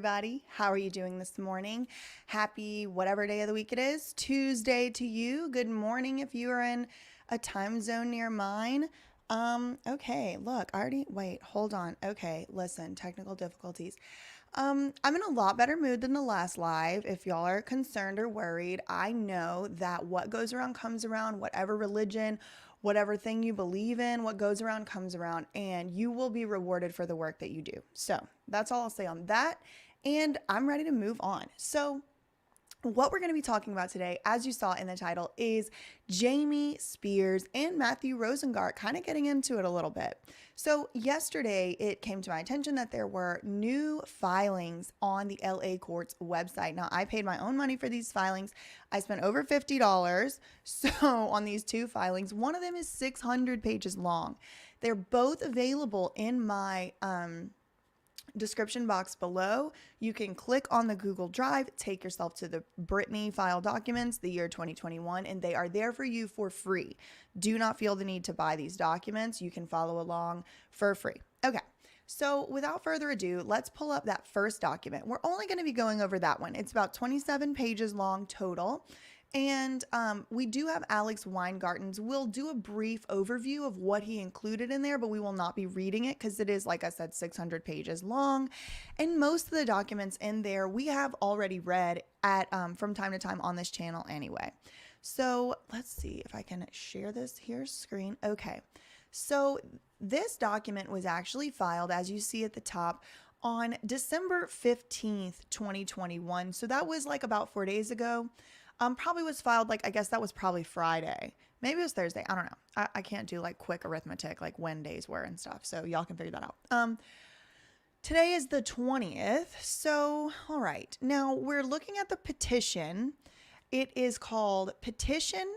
everybody. How are you doing this morning? Happy whatever day of the week it is. Tuesday to you. Good morning if you are in a time zone near mine. Okay, look, hold on. Okay, listen, technical difficulties. I'm in a lot better mood than the last live. If y'all are concerned or worried, I know that what goes around comes around, whatever religion, whatever thing you believe in, what goes around comes around, and you will be rewarded for the work that you do. So that's all I'll say on that. And I'm ready to move on. So what we're going to be talking about today, as you saw in the title, is Jamie Spears and Matthew Rosengart, kind of getting into it a little bit. So yesterday, it came to my attention that there were new filings on the LA court's website. Now, I paid my own money for these filings. I spent over $50 on these two filings. One of them is 600 pages long. They're both available in my description box below. You can click on the Google Drive, take yourself to the Britney file documents, the year 2021, and they are there for you for free. Do not feel the need to buy these documents. You can follow along for free. Okay. So without further ado, let's pull up that first document. We're only going to be going over that one. It's about 27 pages long total. And we do have Alex Weingarten's. We'll do a brief overview of what he included in there, but we will not be reading it because it is, like I said, 600 pages long. And most of the documents in there we have already read at from time to time on this channel anyway. So let's see if I can share this here screen. Okay. So this document was actually filed, as you see at the top, on December 15th, 2021. So that was like about 4 days ago. Probably was filed, I guess that was probably Friday. Maybe it was Thursday. I don't know. I can't do quick arithmetic, when days were and stuff. So y'all can figure that out. Today is the 20th. So, all right. Now we're looking at the petition. It is called Petition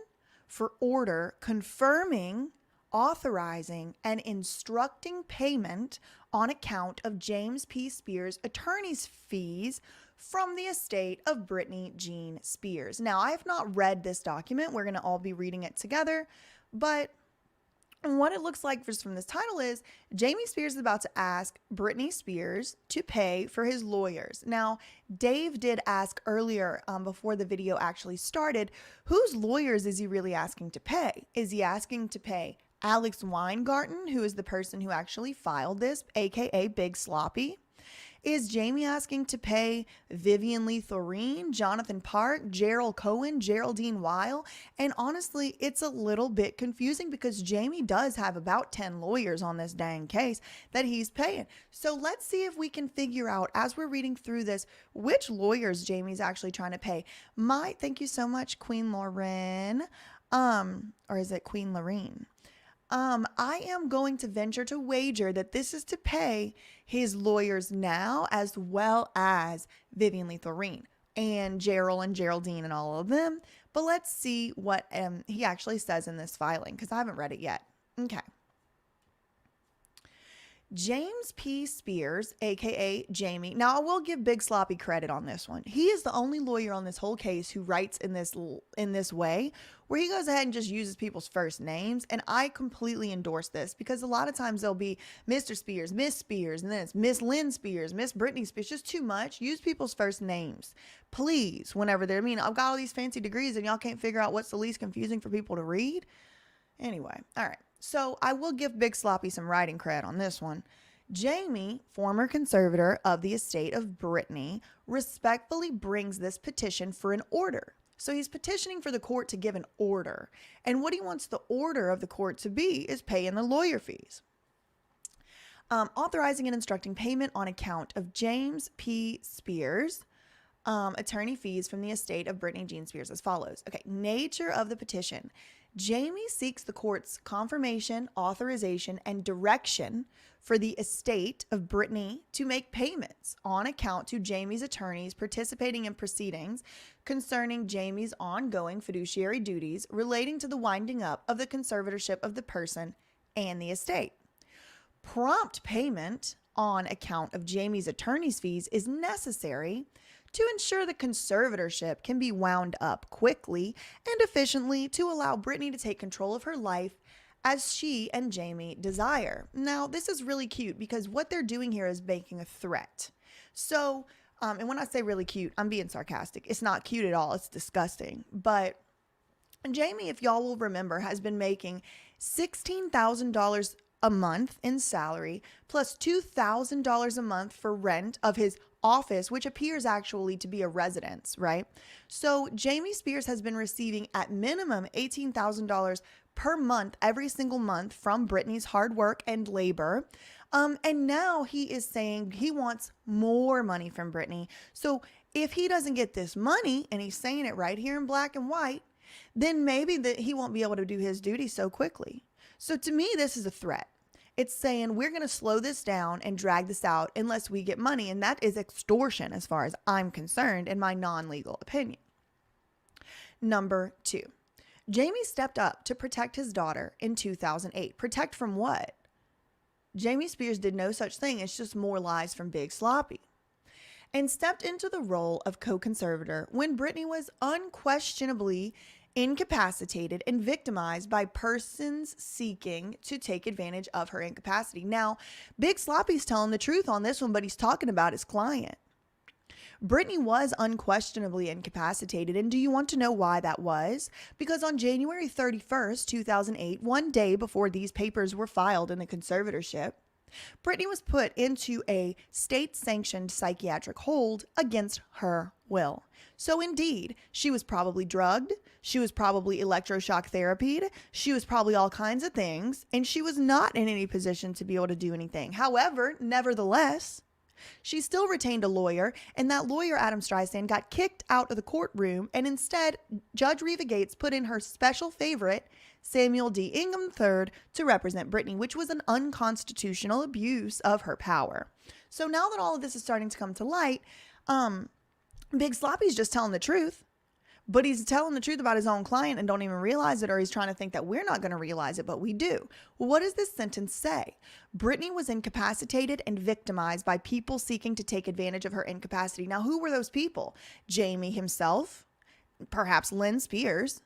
for Order Confirming, Authorizing, and Instructing Payment on Account of James P. Spears' attorney's fees from the estate of Britney Jean Spears. Now, I have not read this document. We're going to all be reading it together, but what it looks like just from this title is Jamie Spears is about to ask Britney Spears to pay for his lawyers. Now, Dave did ask earlier before the video actually started, whose lawyers is he really asking to pay? Is he asking to pay Alex Weingarten, who is the person who actually filed this, aka Big Sloppy? Is Jamie asking to pay Vivian Lee Thoreen, Jonathan Park, Gerald Cohen, Geraldine Weil? And honestly, it's a little bit confusing because Jamie does have about 10 lawyers on this dang case that he's paying. So let's see if we can figure out, as we're reading through this, which lawyers Jamie's actually trying to pay. Thank you so much, Queen Lauren. Or is it Queen Lorene? I am going to venture to wager that this is to pay his lawyers now, as well as Vivian Lee Thoreen and Gerald and Geraldine and all of them. But let's see what he actually says in this filing, because I haven't read it yet. Okay. James P. Spears, aka Jamie. Now, I will give Big Sloppy credit on this one. He is the only lawyer on this whole case who writes in this way, where he goes ahead and just uses people's first names. And I completely endorse this because a lot of times there'll be Mr. Spears, Miss Spears, and then it's Miss Lynn Spears, Miss Britney Spears. Just too much. Use people's first names, please. Whenever they're I've got all these fancy degrees and y'all can't figure out what's the least confusing for people to read. Anyway, all right. So I will give Big Sloppy some writing credit on this one. Jamie, former conservator of the estate of Britney, respectfully brings this petition for an order. So he's petitioning for the court to give an order. And what he wants the order of the court to be is paying the lawyer fees. Authorizing and instructing payment on account of James P. Spears, attorney fees from the estate of Britney Jean Spears as follows. Okay, nature of the petition. Jamie seeks the court's confirmation, authorization, and direction for the estate of Britney to make payments on account to Jamie's attorneys participating in proceedings concerning Jamie's ongoing fiduciary duties relating to the winding up of the conservatorship of the person and the estate. Prompt payment on account of Jamie's attorney's fees is necessary to ensure the conservatorship can be wound up quickly and efficiently to allow Britney to take control of her life as she and Jamie desire. Now, this is really cute because what they're doing here is making a threat. So And when I say really cute, I'm being sarcastic. It's not cute at all. It's disgusting. But Jamie, if y'all will remember, has been making $16,000 a month in salary plus $2,000 a month for rent of his office, which appears actually to be a residence, right? So Jamie Spears has been receiving at minimum $18,000 per month every single month from Britney's hard work and labor. And now he is saying he wants more money from Britney. So if he doesn't get this money, and he's saying it right here in black and white, then maybe that he won't be able to do his duty so quickly. So to me, this is a threat. It's saying we're going to slow this down and drag this out unless we get money. And that is extortion as far as I'm concerned, in my non-legal opinion. Number 2, Jamie stepped up to protect his daughter in 2008. Protect from what? Jamie Spears did no such thing. It's just more lies from Big Sloppy. And stepped into the role of co-conservator when Britney was unquestionably incapacitated and victimized by persons seeking to take advantage of her incapacity. Now, Big Sloppy's telling the truth on this one, but he's talking about his client. Britney was unquestionably incapacitated, and do you want to know why that was? Because on January 31st, 2008, one day before these papers were filed in the conservatorship, Britney was put into a state-sanctioned psychiatric hold against her will. So indeed, she was probably drugged, she was probably electroshock therapied, she was probably all kinds of things, and she was not in any position to be able to do anything. However, nevertheless, she still retained a lawyer, and that lawyer, Adam Streisand, got kicked out of the courtroom, and instead, Judge Reva Gates put in her special favorite, Samuel D. Ingham III, to represent Britney, which was an unconstitutional abuse of her power. So now that all of this is starting to come to light, Big Sloppy's just telling the truth. But he's telling the truth about his own client and don't even realize it, or he's trying to think that we're not going to realize it, but we do. Well, what does this sentence say? Britney was incapacitated and victimized by people seeking to take advantage of her incapacity. Now, who were those people? Jamie himself, perhaps Lynn Spears,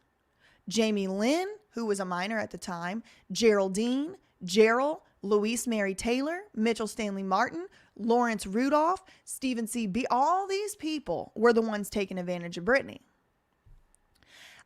Jamie Lynn, who was a minor at the time, Geraldine, Gerald, Louise Mary Taylor, Mitchell Stanley Martin, Lawrence Rudolph, Stephen C. B. All these people were the ones taking advantage of Britney.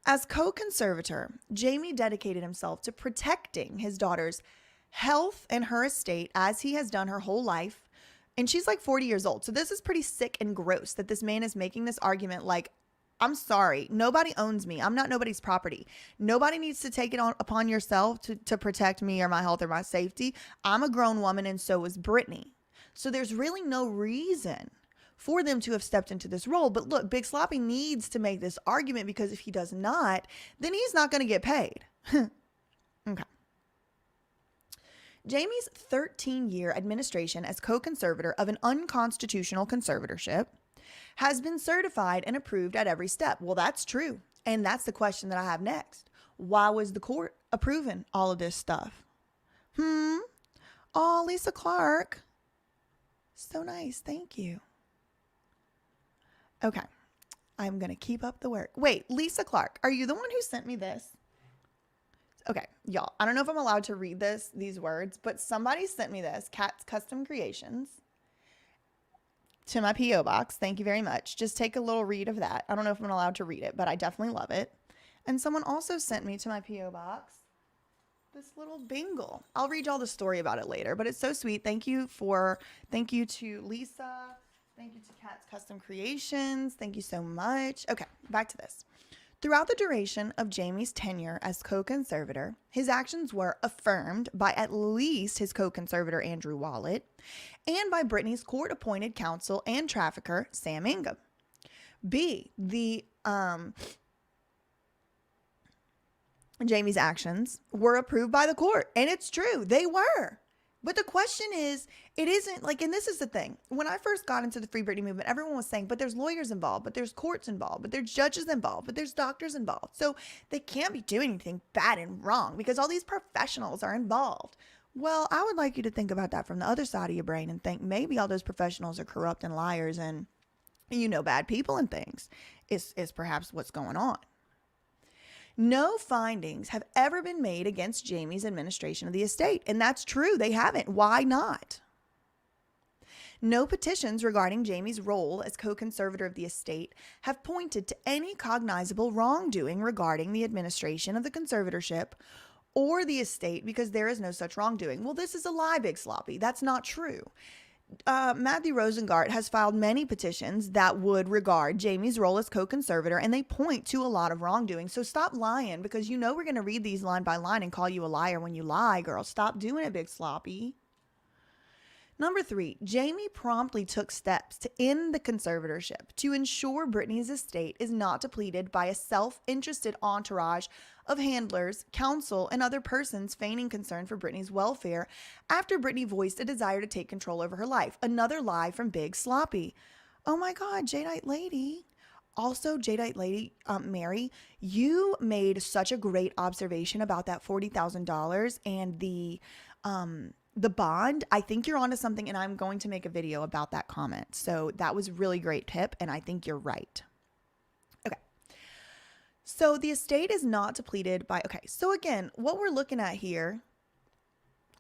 As co-conservator, Jamie dedicated himself to protecting his daughter's health and her estate, as he has done her whole life. And she's like 40 years old. So this is pretty sick and gross that this man is making this argument like, I'm sorry, nobody owns me. I'm not nobody's property. Nobody needs to take it upon yourself to protect me or my health or my safety. I'm a grown woman, and so is Britney. So there's really no reason for them to have stepped into this role. But look, Big Sloppy needs to make this argument, because if he does not, then he's not going to get paid. Okay. Jamie's 13-year administration as co-conservator of an unconstitutional conservatorship has been certified and approved at every step. Well, that's true. And that's the question that I have next. Why was the court approving all of this stuff? Oh, Lisa Clark. So nice. Thank you. Okay. I'm going to keep up the work. Wait, Lisa Clark, are you the one who sent me this? Okay, y'all, I don't know if I'm allowed to read these words, but somebody sent me this, Cat's Custom Creations, to my P.O. box. Thank you very much. Just take a little read of that. I don't know if I'm allowed to read it, but I definitely love it. And someone also sent me to my P.O. box this little bingle. I'll read y'all the story about it later, but it's so sweet. Thank you to Lisa. Thank you to Cat's Custom Creations. Thank you so much. Okay, back to this. Throughout the duration of Jamie's tenure as co-conservator, his actions were affirmed by at least his co-conservator Andrew Wallet and by Britney's court-appointed counsel and trafficker Sam Ingham. Jamie's actions were approved by the court, and it's true, they were. But the question is, it isn't like, and this is the thing. When I first got into the Free Britney movement, everyone was saying, but there's lawyers involved, but there's courts involved, but there's judges involved, but there's doctors involved. So they can't be doing anything bad and wrong because all these professionals are involved. Well, I would like you to think about that from the other side of your brain and think maybe all those professionals are corrupt and liars and, bad people and things is perhaps what's going on. No findings have ever been made against Jamie's administration of the estate. And that's true. They haven't. Why not? No petitions regarding Jamie's role as co-conservator of the estate have pointed to any cognizable wrongdoing regarding the administration of the conservatorship or the estate because there is no such wrongdoing. Well, this is a lie, Big Sloppy. That's not true. Matthew Rosengart has filed many petitions that would regard Jamie's role as co-conservator, and they point to a lot of wrongdoing. So stop lying, because you know we're going to read these line by line and call you a liar when you lie, girl. Stop doing it, Big Sloppy. Number 3, Jamie promptly took steps to end the conservatorship to ensure Britney's estate is not depleted by a self-interested entourage of handlers, counsel, and other persons feigning concern for Britney's welfare after Britney voiced a desire to take control over her life. Another lie from Big Sloppy. Oh my God, Jadeite Lady. Also, Jadeite Lady, Mary, you made such a great observation about that $40,000 and the bond. I think you're onto something, and I'm going to make a video about that comment. So that was a really great tip, and I think you're right. Okay. So the estate is not depleted by, okay. So again, what we're looking at here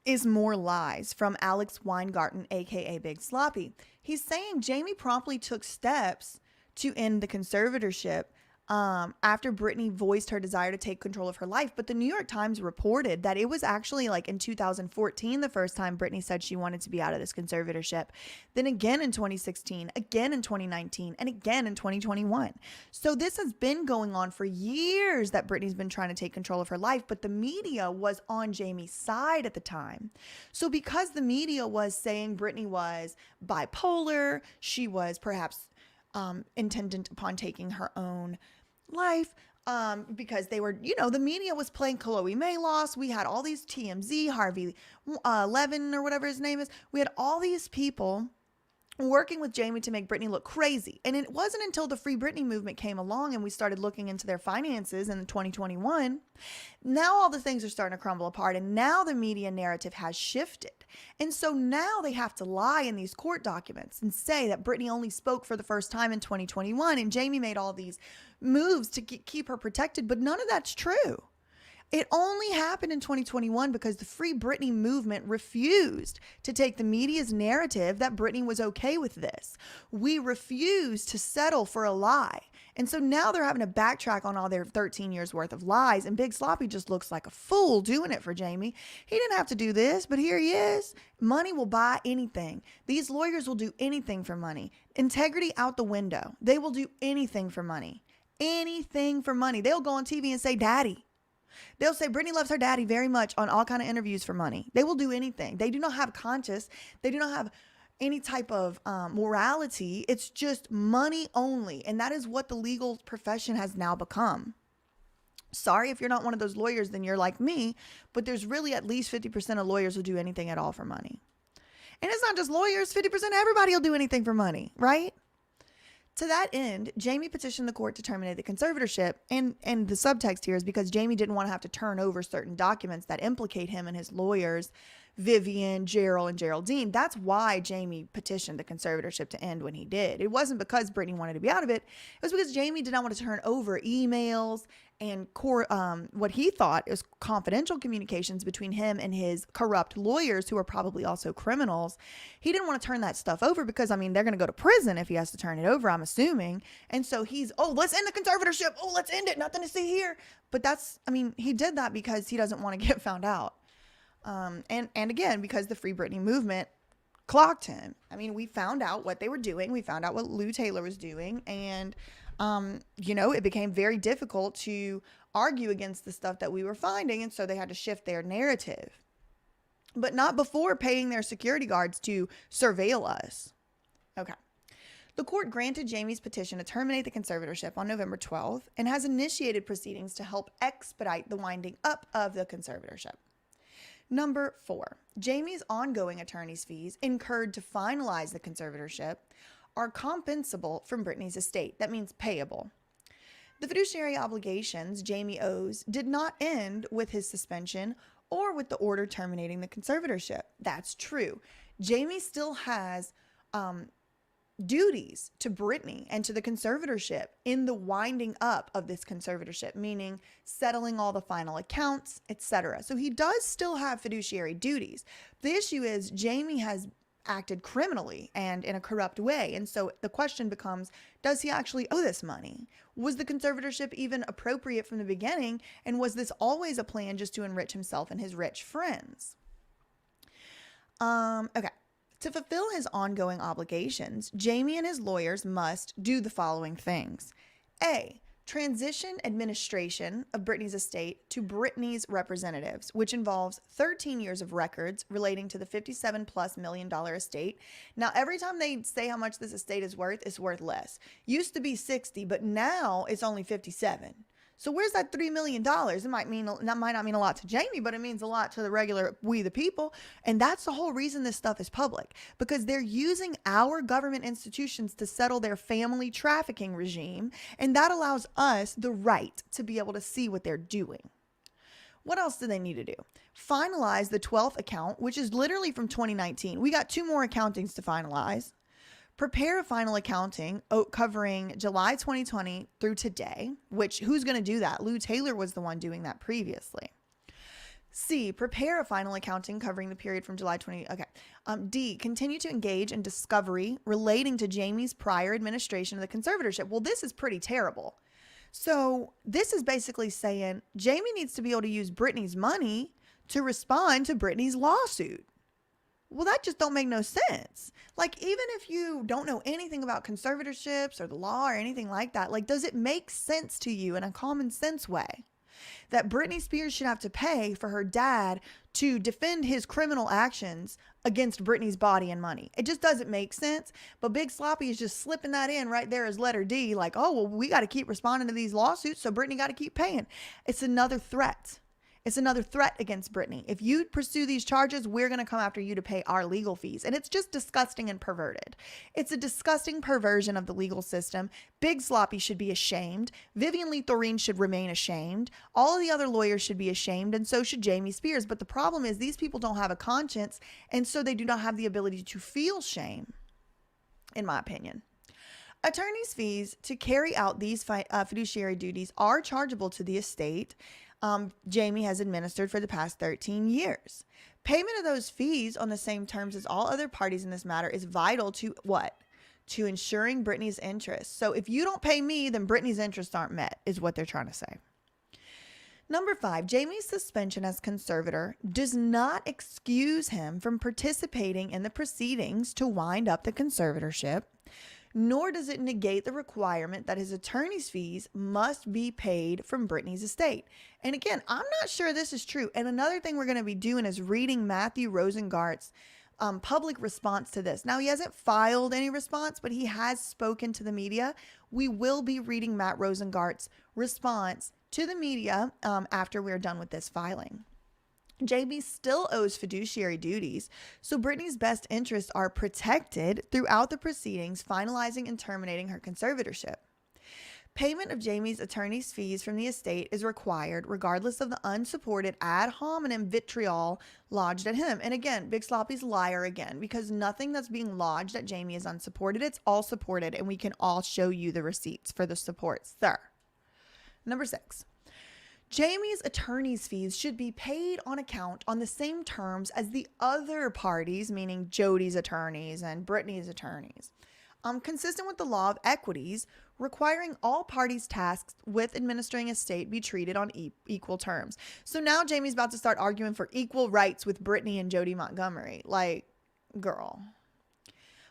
is more lies from Alex Weingarten, aka Big Sloppy. He's saying Jamie promptly took steps to end the conservatorship after Britney voiced her desire to take control of her life. But the New York Times reported that it was actually like in 2014 the first time Britney said she wanted to be out of this conservatorship. Then again in 2016, again in 2019, and again in 2021. So this has been going on for years, that Britney's been trying to take control of her life, but the media was on Jamie's side at the time. So because the media was saying Britney was bipolar, she was perhaps intended upon taking her own life, because they were, the media was playing Chloe Mayloss. We had all these TMZ, Harvey Levin or whatever his name is. We had all these people working with Jamie to make Britney look crazy. And it wasn't until the Free Britney movement came along and we started looking into their finances in 2021. Now all the things are starting to crumble apart, and now the media narrative has shifted. And so now they have to lie in these court documents and say that Britney only spoke for the first time in 2021 and Jamie made all these moves to keep her protected, but none of that's true. It only happened in 2021 because the Free Britney movement refused to take the media's narrative that Britney was okay with this. We refused to settle for a lie. And so now they're having to backtrack on all their 13 years worth of lies. And Big Sloppy just looks like a fool doing it for Jamie. He didn't have to do this, but here he is. Money will buy anything. These lawyers will do anything for money. Integrity out the window. They will do anything for money. Anything for money. They'll go on TV and say, Daddy. They'll say Britney loves her daddy very much on all kind of interviews for money. They will do anything. They do not have conscience. They do not have any type of morality. It's just money only. And that is what the legal profession has now become. Sorry if you're not one of those lawyers, then you're like me. But there's really at least 50% of lawyers who do anything at all for money. And it's not just lawyers. 50% of everybody will do anything for money, right? To that end, Jamie petitioned the court to terminate the conservatorship, and the subtext here is because Jamie didn't want to have to turn over certain documents that implicate him and his lawyers, Vivian, Gerald, and Geraldine. That's why Jamie petitioned the conservatorship to end when he did. It wasn't because Britney wanted to be out of it. It was because Jamie did not want to turn over emails and what he thought is confidential communications between him and his corrupt lawyers, who are probably also criminals. He didn't want to turn that stuff over because, they're going to go to prison if he has to turn it over, I'm assuming. And so let's end the conservatorship. Oh, let's end it. Nothing to see here. But he did that because he doesn't want to get found out. And again, because the Free Britney movement clocked him. We found out what they were doing. We found out what Lou Taylor was doing. And, it became very difficult to argue against the stuff that we were finding. And so they had to shift their narrative, but not before paying their security guards to surveil us. Okay. The court granted Jamie's petition to terminate the conservatorship on November 12th and has initiated proceedings to help expedite the winding up of the conservatorship. Number 4, Jamie's ongoing attorney's fees incurred to finalize the conservatorship are compensable from Britney's estate. That means payable. The fiduciary obligations Jamie owes did not end with his suspension or with the order terminating the conservatorship. That's true. Jamie still has duties to Britney and to the conservatorship in the winding up of this conservatorship, meaning settling all the final accounts, etc. So he does still have fiduciary duties. The issue is Jamie has acted criminally and in a corrupt way. And so the question becomes, does he actually owe this money? Was the conservatorship even appropriate from the beginning? And was this always a plan just to enrich himself and his rich friends? Okay. To fulfill his ongoing obligations, Jamie and his lawyers must do the following things. A, transition administration of Britney's estate to Britney's representatives, which involves 13 years of records relating to the $57+ million estate. Now, every time they say how much this estate is worth, it's worth less. Used to be 60, but now it's only 57. So where's that $3 million? That might not mean a lot to Jamie, but it means a lot to the regular we the people. And that's the whole reason this stuff is public, because they're using our government institutions to settle their family trafficking regime. And that allows us the right to be able to see what they're doing. What else do they need to do? Finalize the 12th account, which is literally from 2019. We got 2 more accountings to finalize. Prepare a final accounting covering July 2020 through today, which who's going to do that? Lou Taylor was the one doing that previously. C, prepare a final accounting covering the period from July 20. Okay. D, continue to engage in discovery relating to Jamie's prior administration of the conservatorship. Well, this is pretty terrible. So this is basically saying Jamie needs to be able to use Britney's money to respond to Britney's lawsuit. Well, that just don't make no sense. Like, even if you don't know anything about conservatorships or the law or anything like that, like, does it make sense to you in a common sense way that Britney Spears should have to pay for her dad to defend his criminal actions against Britney's body and money? It just doesn't make sense. But Big Sloppy is just slipping that in right there as letter D, like, oh, well, we got to keep responding to these lawsuits, so Britney got to keep paying. It's another threat. It's another threat against Britney. If you pursue these charges, we're going to come after you to pay our legal fees. And it's just disgusting and perverted. It's a disgusting perversion of the legal system. Big Sloppy should be ashamed. Vivian Lee Thoreen should remain ashamed. All of the other lawyers should be ashamed, and so should Jamie Spears. But the problem is these people don't have a conscience, and so they do not have the ability to feel shame, in my opinion. Attorney's fees to carry out these fiduciary duties are chargeable to the estate Jamie has administered for the past 13 years. Payment of those fees on the same terms as all other parties in this matter is vital to what? To ensuring Britney's interests. So if you don't pay me, then Britney's interests aren't met, is what they're trying to say. Number 5, Jamie's suspension as conservator does not excuse him from participating in the proceedings to wind up the conservatorship, nor does it negate the requirement that his attorney's fees must be paid from Britney's estate. And again, I'm not sure this is true. And another thing we're going to be doing is reading Matthew Rosengart's public response to this. Now, he hasn't filed any response, but he has spoken to the media. We will be reading Matt Rosengart's response to the media after we're done with this filing. Jamie still owes fiduciary duties, so Britney's best interests are protected throughout the proceedings, finalizing and terminating her conservatorship. Payment of Jamie's attorney's fees from the estate is required regardless of the unsupported ad hominem vitriol lodged at him. And again, Big Sloppy's liar again, because nothing that's being lodged at Jamie is unsupported. It's all supported, and we can all show you the receipts for the support, sir. Number 6. Jamie's attorney's fees should be paid on account on the same terms as the other parties, meaning Jody's attorneys and Britney's attorneys. Consistent with the law of equities, requiring all parties tasked with administering estate be treated on equal terms. So now Jamie's about to start arguing for equal rights with Britney and Jody Montgomery. Like, girl.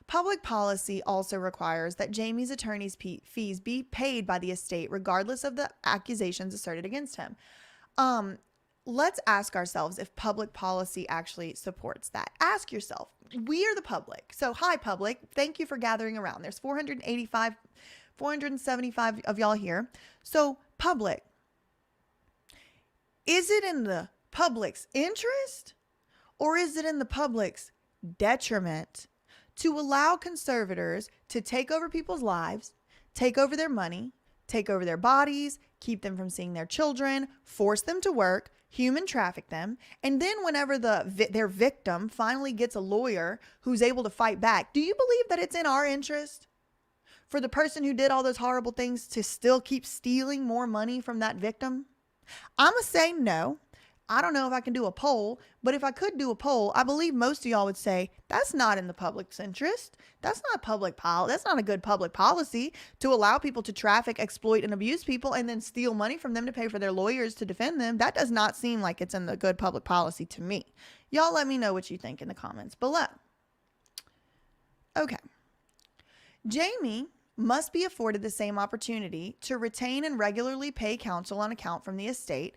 Public policy also requires that Jamie's attorney's fees be paid by the estate regardless of the accusations asserted against him. Let's ask ourselves if public policy actually supports that. Ask yourself. We are the public. So, hi, public. Thank you for gathering around. There's 475 of y'all here. So, public, is it in the public's interest or is it in the public's detriment to allow conservators to take over people's lives, take over their money, take over their bodies, keep them from seeing their children, force them to work, human traffic them, and then whenever their victim finally gets a lawyer who's able to fight back, do you believe that it's in our interest for the person who did all those horrible things to still keep stealing more money from that victim? I'm going to say no. I don't know if I can do a poll, but if I could do a poll, I believe most of y'all would say that's not in the public's interest. That's not public policy. That's not a good public policy to allow people to traffic, exploit, and abuse people and then steal money from them to pay for their lawyers to defend them. That does not seem like it's in the good public policy to me. Y'all let me know what you think in the comments below. Okay. Jamie must be afforded the same opportunity to retain and regularly pay counsel on account from the estate.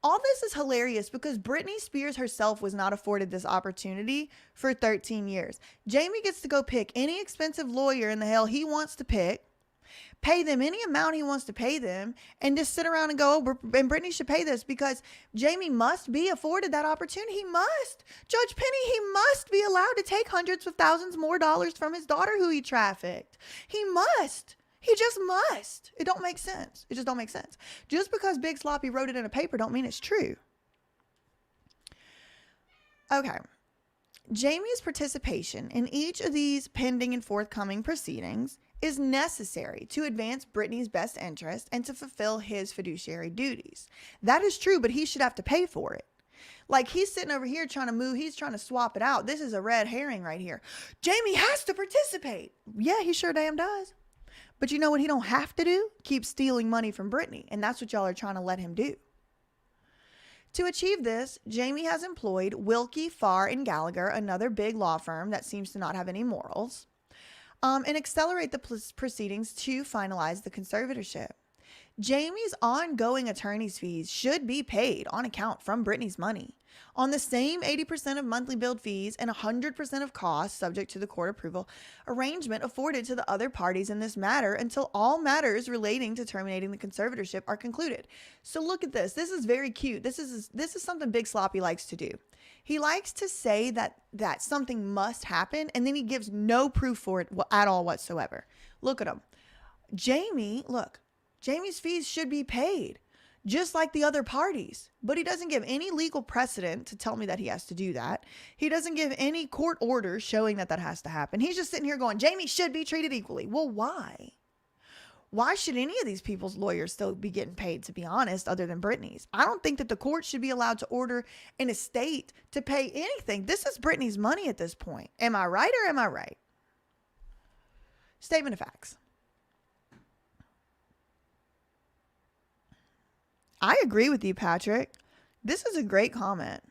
All this is hilarious because Britney Spears herself was not afforded this opportunity for 13 years. Jamie gets to go pick any expensive lawyer in the hell he wants to pick, pay them any amount he wants to pay them, and just sit around and go, oh, and Britney should pay this because Jamie must be afforded that opportunity. He must. Judge Penny, he must be allowed to take hundreds of thousands more dollars from his daughter who he trafficked. He must. He just must. It don't make sense. It just don't make sense. Just because Big Sloppy wrote it in a paper don't mean it's true. Okay. Jamie's participation in each of these pending and forthcoming proceedings is necessary to advance Britney's best interest and to fulfill his fiduciary duties. That is true, but he should have to pay for it. Like he's sitting over here trying to move. He's trying to swap it out. This is a red herring right here. Jamie has to participate. Yeah, he sure damn does. But you know what he don't have to do? Keep stealing money from Britney. And that's what y'all are trying to let him do. To achieve this, Jamie has employed Wilkie, Farr, and Gallagher, another big law firm that seems to not have any morals, and accelerate the proceedings to finalize the conservatorship. Jamie's ongoing attorney's fees should be paid on account from Britney's money on the same 80% of monthly billed fees and 100% of costs subject to the court approval arrangement afforded to the other parties in this matter until all matters relating to terminating the conservatorship are concluded. So look at this. This is very cute. This is something Big Sloppy likes to do. He likes to say that something must happen, and then he gives no proof for it at all whatsoever. Look at him. Jamie's fees should be paid, just like the other parties. But he doesn't give any legal precedent to tell me that he has to do that. He doesn't give any court order showing that has to happen. He's just sitting here going, Jamie should be treated equally. Well, why? Why should any of these people's lawyers still be getting paid, to be honest, other than Britney's? I don't think that the court should be allowed to order an estate to pay anything. This is Britney's money at this point. Am I right or am I right? Statement of facts. I agree with you, Patrick. This is a great comment.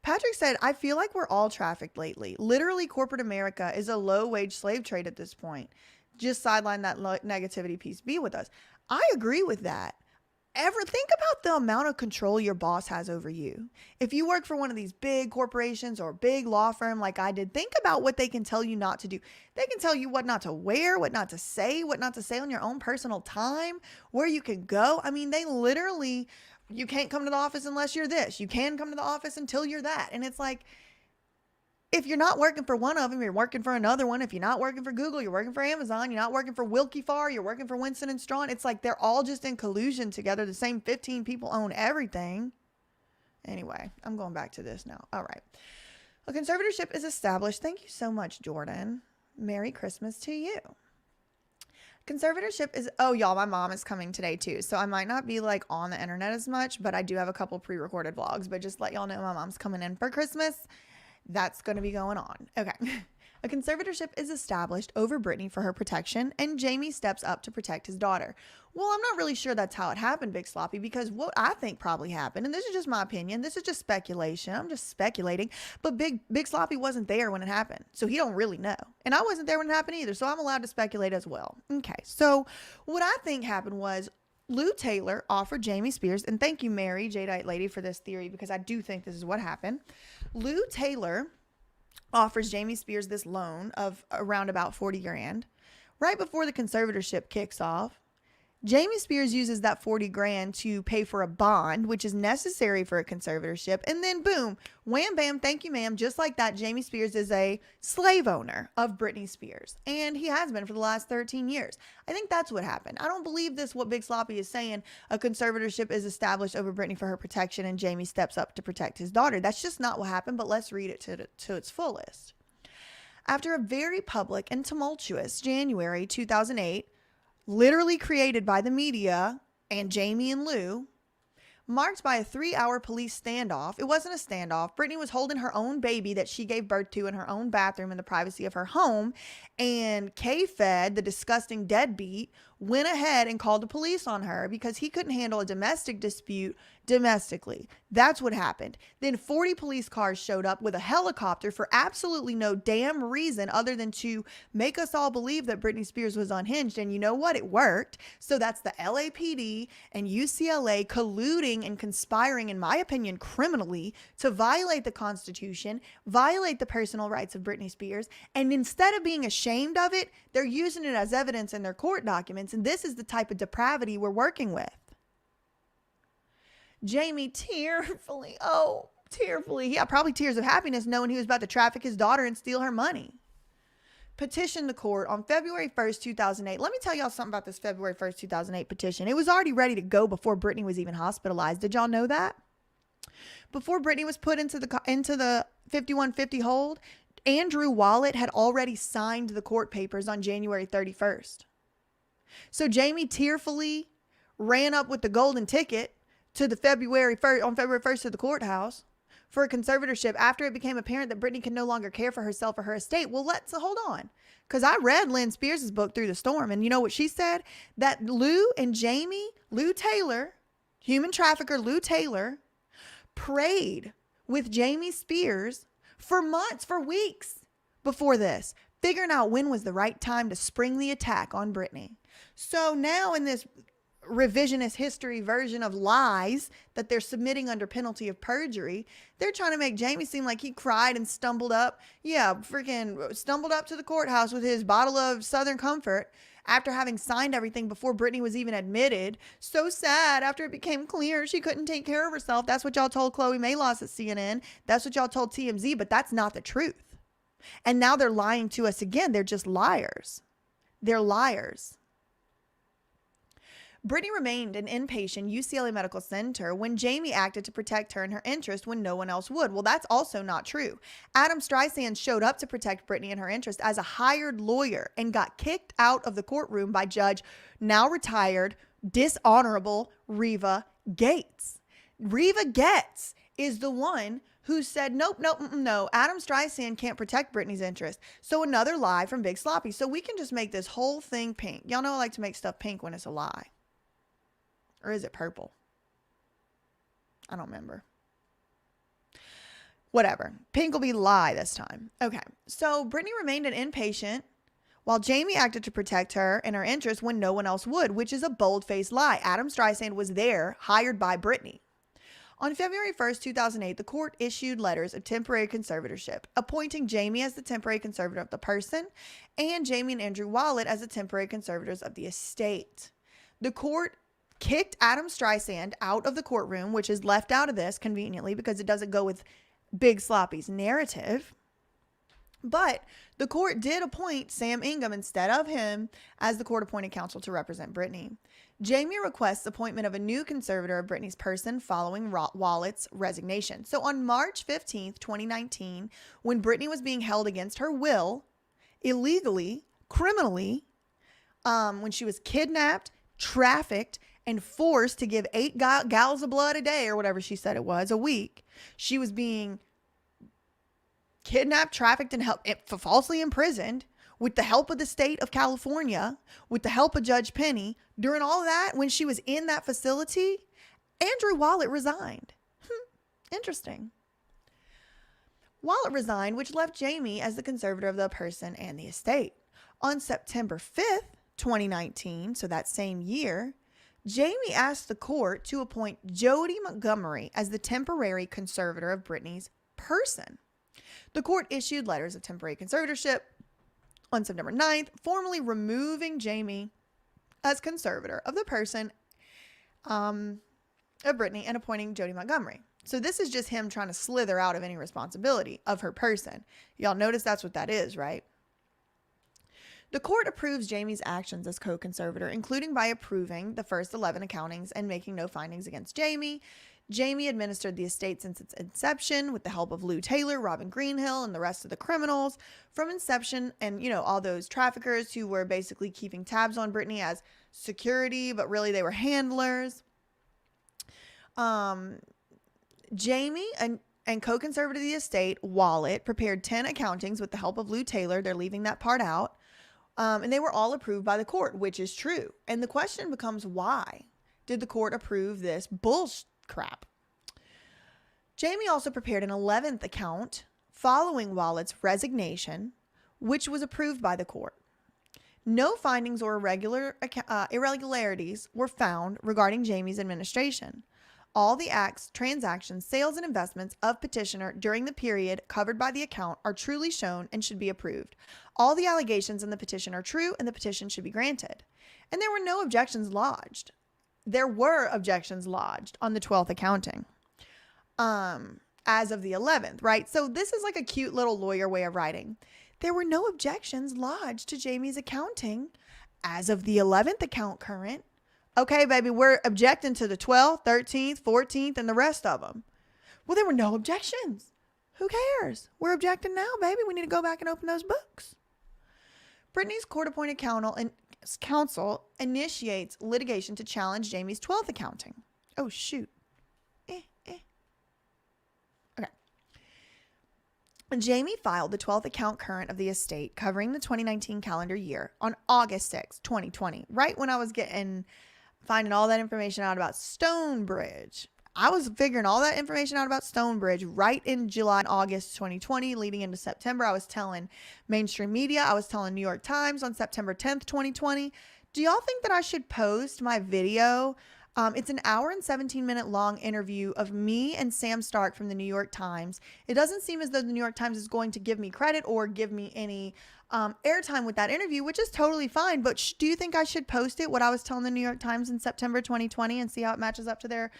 Patrick said, I feel like we're all trafficked lately. Literally, corporate America is a low-wage slave trade at this point. Just sideline that negativity piece. Be with us. I agree with that. Think about the amount of control your boss has over you. If you work for one of these big corporations or big law firm like I did, think about what they can tell you not to do. They can tell you what not to wear, what not to say on your own personal time, where you can go. I mean, they literally, you can't come to the office unless you're this. You can come to the office until you're that. And it's like, if you're not working for one of them, you're working for another one. If you're not working for Google, you're working for Amazon. You're not working for Wilkie Farr, you're working for Winston and Strawn. It's like they're all just in collusion together. The same 15 people own everything. Anyway, I'm going back to this now. All right. A conservatorship is established. Thank you so much, Jordan. Merry Christmas to you. Conservatorship is, oh, y'all, my mom is coming today too. So I might not be like on the internet as much, but I do have a couple pre-recorded vlogs. But just let y'all know my mom's coming in for Christmas. That's going to be going on. Okay. A conservatorship is established over Britney for her protection, and Jamie steps up to protect his daughter. Well, I'm not really sure that's how it happened, Big Sloppy, because what I think probably happened, and this is just my opinion, this is just speculation. I'm just speculating, but Big Sloppy wasn't there when it happened, so he don't really know. And I wasn't there when it happened either, so I'm allowed to speculate as well. Okay, so what I think happened was Lou Taylor offered Jamie Spears, and thank you, Mary, Jadeite Lady, for this theory, because I do think this is what happened. Lou Taylor offers Jamie Spears this loan of around about 40 grand. Right before the conservatorship kicks off, Jamie Spears uses that 40 grand to pay for a bond, which is necessary for a conservatorship. And then boom, wham, bam, thank you, ma'am. Just like that, Jamie Spears is a slave owner of Britney Spears. And he has been for the last 13 years. I think that's what happened. I don't believe this, what Big Sloppy is saying. A conservatorship is established over Britney for her protection and Jamie steps up to protect his daughter. That's just not what happened, but let's read it to its fullest. After a very public and tumultuous January 2008, literally created by the media and Jamie and Lou, marked by a 3-hour police standoff. It wasn't a standoff. Britney was holding her own baby that she gave birth to in her own bathroom in the privacy of her home. And K-Fed, the disgusting deadbeat, went ahead and called the police on her because he couldn't handle a domestic dispute domestically. That's what happened. Then 40 police cars showed up with a helicopter for absolutely no damn reason other than to make us all believe that Britney Spears was unhinged. And you know what? It worked. So that's the LAPD and UCLA colluding and conspiring, in my opinion, criminally to violate the Constitution, violate the personal rights of Britney Spears. And instead of being ashamed of it, they're using it as evidence in their court documents. And this is the type of depravity we're working with. Jamie tearfully, yeah, probably tears of happiness knowing he was about to traffic his daughter and steal her money, petitioned the court on February 1st, 2008. Let me tell y'all something about this February 1st, 2008 petition. It was already ready to go before Britney was even hospitalized. Did y'all know that? Before Britney was put into the 5150 hold, Andrew Wallet had already signed the court papers on January 31st. So Jamie tearfully ran up with the golden ticket to the February 1st to the courthouse for a conservatorship after it became apparent that Britney could no longer care for herself or her estate. Well, hold on. Because I read Lynn Spears' book Through the Storm, and you know what she said? That Lou Taylor, human trafficker Lou Taylor, prayed with Jamie Spears for months, for weeks before this, figuring out when was the right time to spring the attack on Britney. So now in this revisionist history version of lies that they're submitting under penalty of perjury, they're trying to make Jamie seem like he cried and stumbled up. Yeah, freaking stumbled up to the courthouse with his bottle of Southern Comfort after having signed everything before Britney was even admitted. So sad after it became clear she couldn't take care of herself. That's what y'all told Chloe Malos at CNN. That's what y'all told TMZ, but that's not the truth. And now they're lying to us again. They're just liars. They're liars. Britney remained an inpatient UCLA Medical Center when Jamie acted to protect her and her interest when no one else would. Well, that's also not true. Adam Streisand showed up to protect Britney and her interest as a hired lawyer and got kicked out of the courtroom by Judge, now retired, dishonorable Reva Gates. Reva Gates is the one who said, no, Adam Streisand can't protect Britney's interest. So another lie from Big Sloppy. So we can just make this whole thing pink. Y'all know I like to make stuff pink when it's a lie. Or is it purple? I don't remember. Whatever. Pink will be lie this time. Okay. So Britney remained an inpatient while Jamie acted to protect her and her interests when no one else would, which is a bold-faced lie. Adam Streisand was there, hired by Britney. On February 1st, 2008, the court issued letters of temporary conservatorship, appointing Jamie as the temporary conservator of the person and Jamie and Andrew Wallet as the temporary conservators of the estate. The court kicked Adam Streisand out of the courtroom, which is left out of this conveniently because it doesn't go with Big Sloppy's narrative. But the court did appoint Sam Ingham instead of him as the court-appointed counsel to represent Britney. Jamie requests appointment of a new conservator of Britney's person following Wallet's resignation. So on March 15th, 2019, when Britney was being held against her will, illegally, criminally, when she was kidnapped, trafficked, and forced to give 8 gallons of blood a day or whatever she said it was, a week. She was being kidnapped, trafficked, and falsely imprisoned with the help of the state of California, with the help of Judge Penny. During all of that, when she was in that facility, Andrew Wallet resigned. Interesting. Wallet resigned, which left Jamie as the conservator of the person and the estate. On September 5th, 2019, so that same year, Jamie asked the court to appoint Jody Montgomery as the temporary conservator of Britney's person. The court issued letters of temporary conservatorship on September 9th, formally removing Jamie as conservator of the person of Britney and appointing Jody Montgomery. So this is just him trying to slither out of any responsibility of her person. Y'all notice that's what that is, right? The court approves Jamie's actions as co-conservator, including by approving the first 11 accountings and making no findings against Jamie. Jamie administered the estate since its inception with the help of Lou Taylor, Robin Greenhill, and the rest of the criminals from inception, and, all those traffickers who were basically keeping tabs on Britney as security, but really they were handlers. Jamie and co-conservator of the estate, Wallet, prepared 10 accountings with the help of Lou Taylor. They're leaving that part out. And they were all approved by the court, which is true. And the question becomes, why did the court approve this bullshit crap? Jamie also prepared an 11th account following Wallet's resignation, which was approved by the court. No findings or irregularities were found regarding Jamie's administration. All the acts, transactions, sales, and investments of petitioner during the period covered by the account are truly shown and should be approved. All the allegations in the petition are true, and the petition should be granted. And there were no objections lodged. There were objections lodged on the 12th accounting as of the 11th, right? So this is like a cute little lawyer way of writing. There were no objections lodged to Jamie's accounting as of the 11th account current. Okay, baby, we're objecting to the 12th, 13th, 14th, and the rest of them. Well, there were no objections. Who cares? We're objecting now, baby. We need to go back and open those books. Britney's court-appointed counsel initiates litigation to challenge Jamie's 12th accounting. Oh, shoot. Okay. Jamie filed the 12th account current of the estate covering the 2019 calendar year on August 6, 2020, right when I was finding all that information out about Stonebridge. I was figuring all that information out about Stonebridge right in July and August 2020, leading into September. I was telling mainstream media. I was telling New York Times on September 10th, 2020. Do y'all think that I should post my video? It's an hour and 17-minute long interview of me and Sam Stark from the New York Times. It doesn't seem as though the New York Times is going to give me credit or give me any airtime with that interview, which is totally fine. But do you think I should post it, what I was telling the New York Times in September 2020, and see how it matches up to their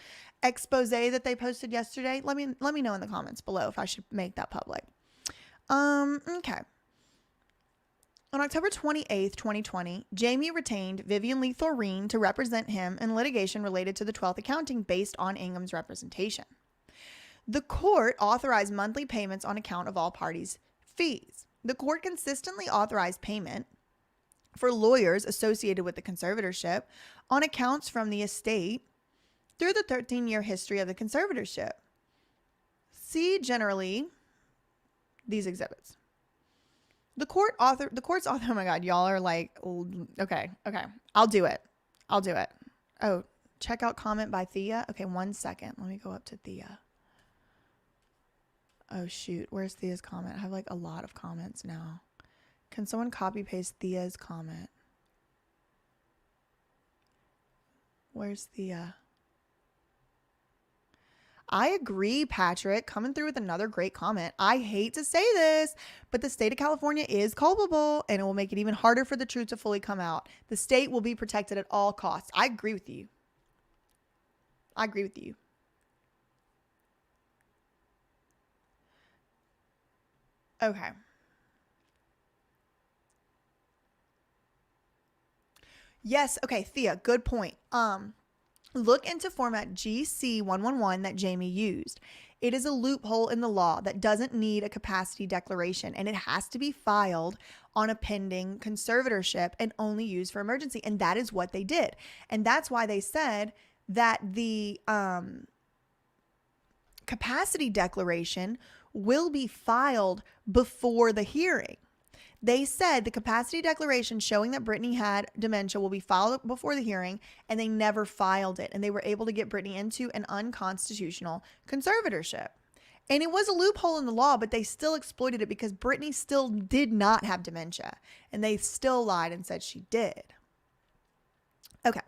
expose that they posted yesterday? Let me know in the comments below if I should make that public. Okay. On October 28th, 2020, Jamie retained Vivian Lee Thoreen to represent him in litigation related to the 12th accounting based on Ingham's representation. The court authorized monthly payments on account of all parties' fees. The court consistently authorized payment for lawyers associated with the conservatorship on accounts from the estate through the 13-year history of the conservatorship. See generally these exhibits. The court's author, oh my God, y'all are like, okay. I'll do it. Oh, check out comment by Thea. Okay, 1 second. Let me go up to Thea. Oh shoot, where's Thea's comment? I have like a lot of comments now. Can someone copy paste Thea's comment? Where's Thea? I agree, Patrick, coming through with another great comment. I hate to say this, but the state of California is culpable, and it will make it even harder for the truth to fully come out. The state will be protected at all costs. I agree with you. Okay. Yes, okay, Thea, good point. Look into format GC111 that Jamie used. It is a loophole in the law that doesn't need a capacity declaration, and it has to be filed on a pending conservatorship and only used for emergency. And that is what they did. And that's why they said that the capacity declaration will be filed before the hearing. They said the capacity declaration showing that Britney had dementia will be filed before the hearing, and they never filed it. And they were able to get Britney into an unconstitutional conservatorship. And it was a loophole in the law, but they still exploited it because Britney still did not have dementia. And they still lied and said she did. Okay.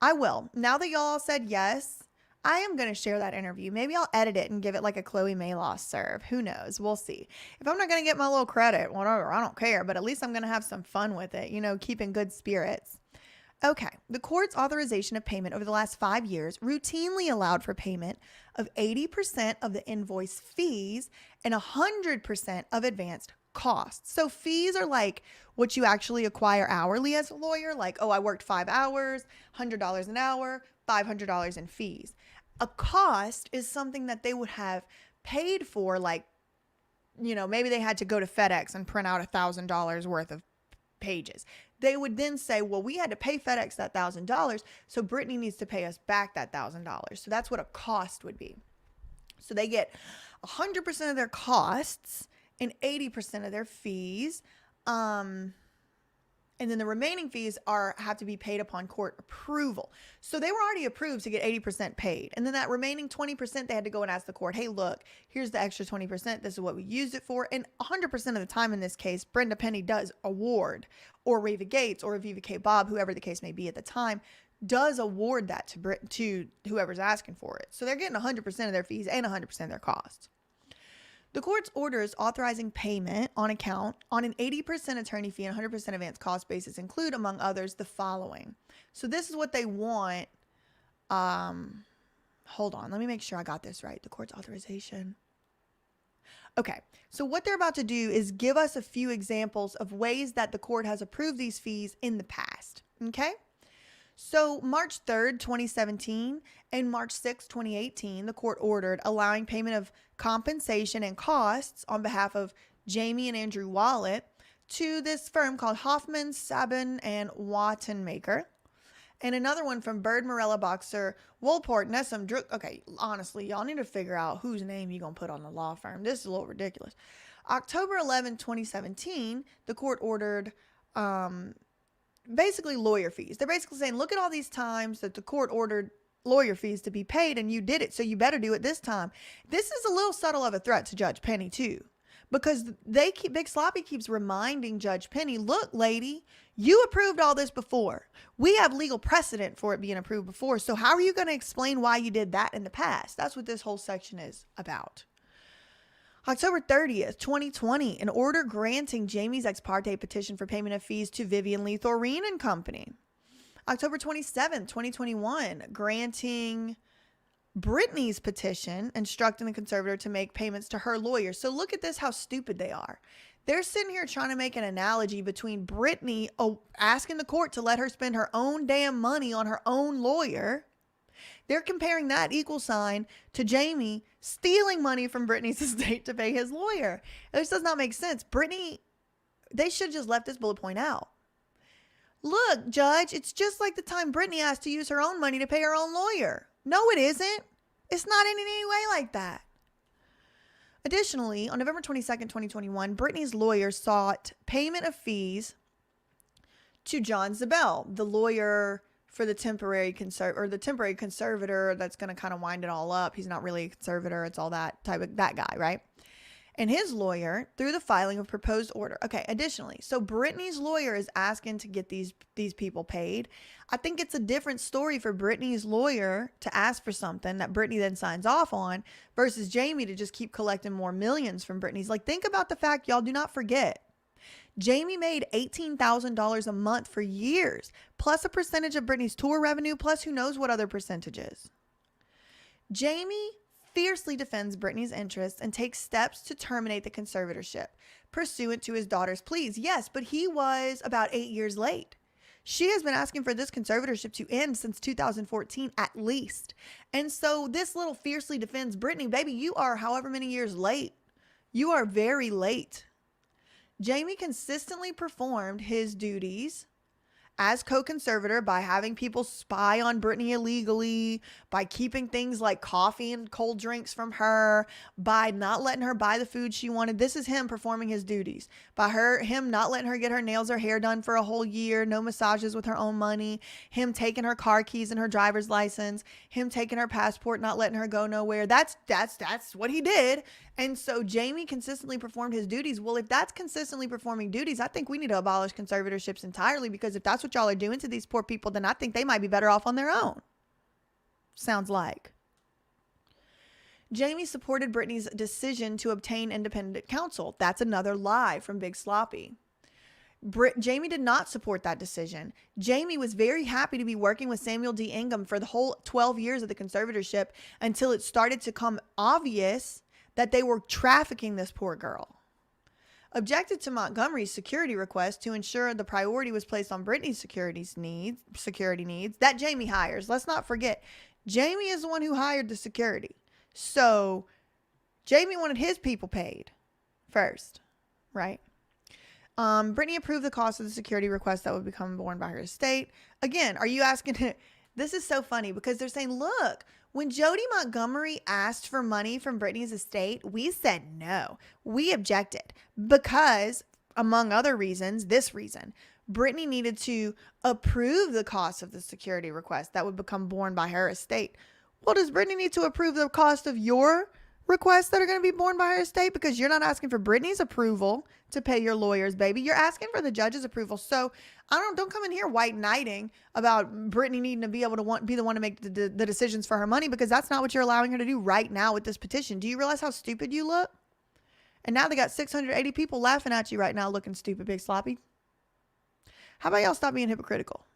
I will. Now that y'all said yes, I am going to share that interview. Maybe I'll edit it and give it like a Chloe Mayloss serve. Who knows? We'll see. If I'm not going to get my little credit, whatever, I don't care. But at least I'm going to have some fun with it, keeping good spirits. Okay. The court's authorization of payment over the last 5 years routinely allowed for payment of 80% of the invoice fees and 100% of advanced costs. So fees are like what you actually acquire hourly as a lawyer. Like, oh, I worked 5 hours, $100 an hour, $500 in fees. A cost is something that they would have paid for, like, maybe they had to go to FedEx and print out $1,000 worth of pages. they would then say, well, we had to pay FedEx that $1,000, so Britney needs to pay us back that $1,000. So that's what a cost would be. So they get 100% of their costs and 80% of their fees. And then the remaining fees have to be paid upon court approval. So they were already approved to get 80% paid. And then that remaining 20%, they had to go and ask the court, hey, look, here's the extra 20%. This is what we used it for. And 100% of the time in this case, Brenda Penny does award, or Reva Gates or Aviva K. Bob, whoever the case may be at the time, does award that to whoever's asking for it. So they're getting 100% of their fees and 100% of their costs. The court's orders authorizing payment on account on an 80% attorney fee and 100% advance cost basis include, among others, the following. So this is what they want. Hold on. Let me make sure I got this right. The court's authorization. Okay. So what they're about to do is give us a few examples of ways that the court has approved these fees in the past. Okay. So March 3rd, 2017 and March 6th, 2018, the court ordered allowing payment of compensation and costs on behalf of Jamie and Andrew Wallet to this firm called Hoffman, Sabin, and Wattenmaker. And another one from Bird, Morella, Boxer, Woolport, Nessum, Druk. Okay, honestly, y'all need to figure out whose name you're going to put on the law firm. This is a little ridiculous. October 11, 2017, the court ordered basically lawyer fees. They're basically saying, look at all these times that the court ordered lawyer fees to be paid and you did it, so you better do it this time. This is a little subtle of a threat to Judge Penny too, because Big Sloppy keeps reminding Judge Penny, look, lady, you approved all this before. We have legal precedent for it being approved before, so how are you going to explain why you did that in the past? That's what this whole section is about. October 30th, 2020, an order granting Jamie's ex parte petition for payment of fees to Vivian Lee Thoreen and Company. October 27th, 2021, granting Britney's petition, instructing the conservator to make payments to her lawyer. So look at this, how stupid they are. They're sitting here trying to make an analogy between Britney asking the court to let her spend her own damn money on her own lawyer. They're comparing that equal sign to Jamie stealing money from Britney's estate to pay his lawyer. This does not make sense. Britney, they should have just left this bullet point out. Look, Judge, it's just like the time Britney asked to use her own money to pay her own lawyer. No, it isn't. It's not in any way like that. Additionally, on November 22nd, 2021, Britney's lawyer sought payment of fees to John Zabel, the lawyer for the temporary conservator that's going to kind of wind it all up. He's not really a conservator. It's all that guy, right? And his lawyer through the filing of proposed order. Okay, additionally, so Britney's lawyer is asking to get these people paid. I think it's a different story for Britney's lawyer to ask for something that Britney then signs off on versus Jamie to just keep collecting more millions from Britney's. Like, think about the fact, y'all, do not forget, Jamie made $18,000 a month for years, plus a percentage of Britney's tour revenue, plus who knows what other percentages. Jamie fiercely defends Britney's interests and takes steps to terminate the conservatorship pursuant to his daughter's pleas. Yes, but he was about 8 years late. She has been asking for this conservatorship to end since 2014 at least. And so this little fiercely defends Britney. Baby, you are however many years late. You are very late. Jamie consistently performed his duties as co-conservator by having people spy on Britney illegally, by keeping things like coffee and cold drinks from her, by not letting her buy the food she wanted. This is him performing his duties. By him not letting her get her nails or hair done for a whole year, no massages with her own money, him taking her car keys and her driver's license, him taking her passport, not letting her go nowhere. That's what he did. And so Jamie consistently performed his duties. Well, if that's consistently performing duties, I think we need to abolish conservatorships entirely, because if that's what y'all are doing to these poor people, then I think they might be better off on their own. Sounds like. Jamie supported Britney's decision to obtain independent counsel. That's another lie from Big Sloppy. Jamie did not support that decision. Jamie was very happy to be working with Samuel D. Ingham for the whole 12 years of the conservatorship until it started to become obvious that they were trafficking this poor girl. Objected to Montgomery's security request to ensure the priority was placed on Britney's security needs that Jamie hires. Let's not forget, Jamie is the one who hired the security. So Jamie wanted his people paid first, right? Britney approved the cost of the security request that would become borne by her estate. Again, are you asking? This is so funny because they're saying, look, when Jody Montgomery asked for money from Britney's estate, we said no. We objected because, among other reasons, this reason, Britney needed to approve the cost of the security request that would become borne by her estate. Well, does Britney need to approve the cost of your requests that are going to be borne by her estate? Because you're not asking for Britney's approval to pay your lawyers, baby. You're asking for the judge's approval. So don't come in here white knighting about Britney needing to be able to be the one to make the decisions for her money, because that's not what you're allowing her to do right now with this petition. Do you realize how stupid you look? And now they got 680 people laughing at you right now looking stupid, big sloppy. How about y'all stop being hypocritical?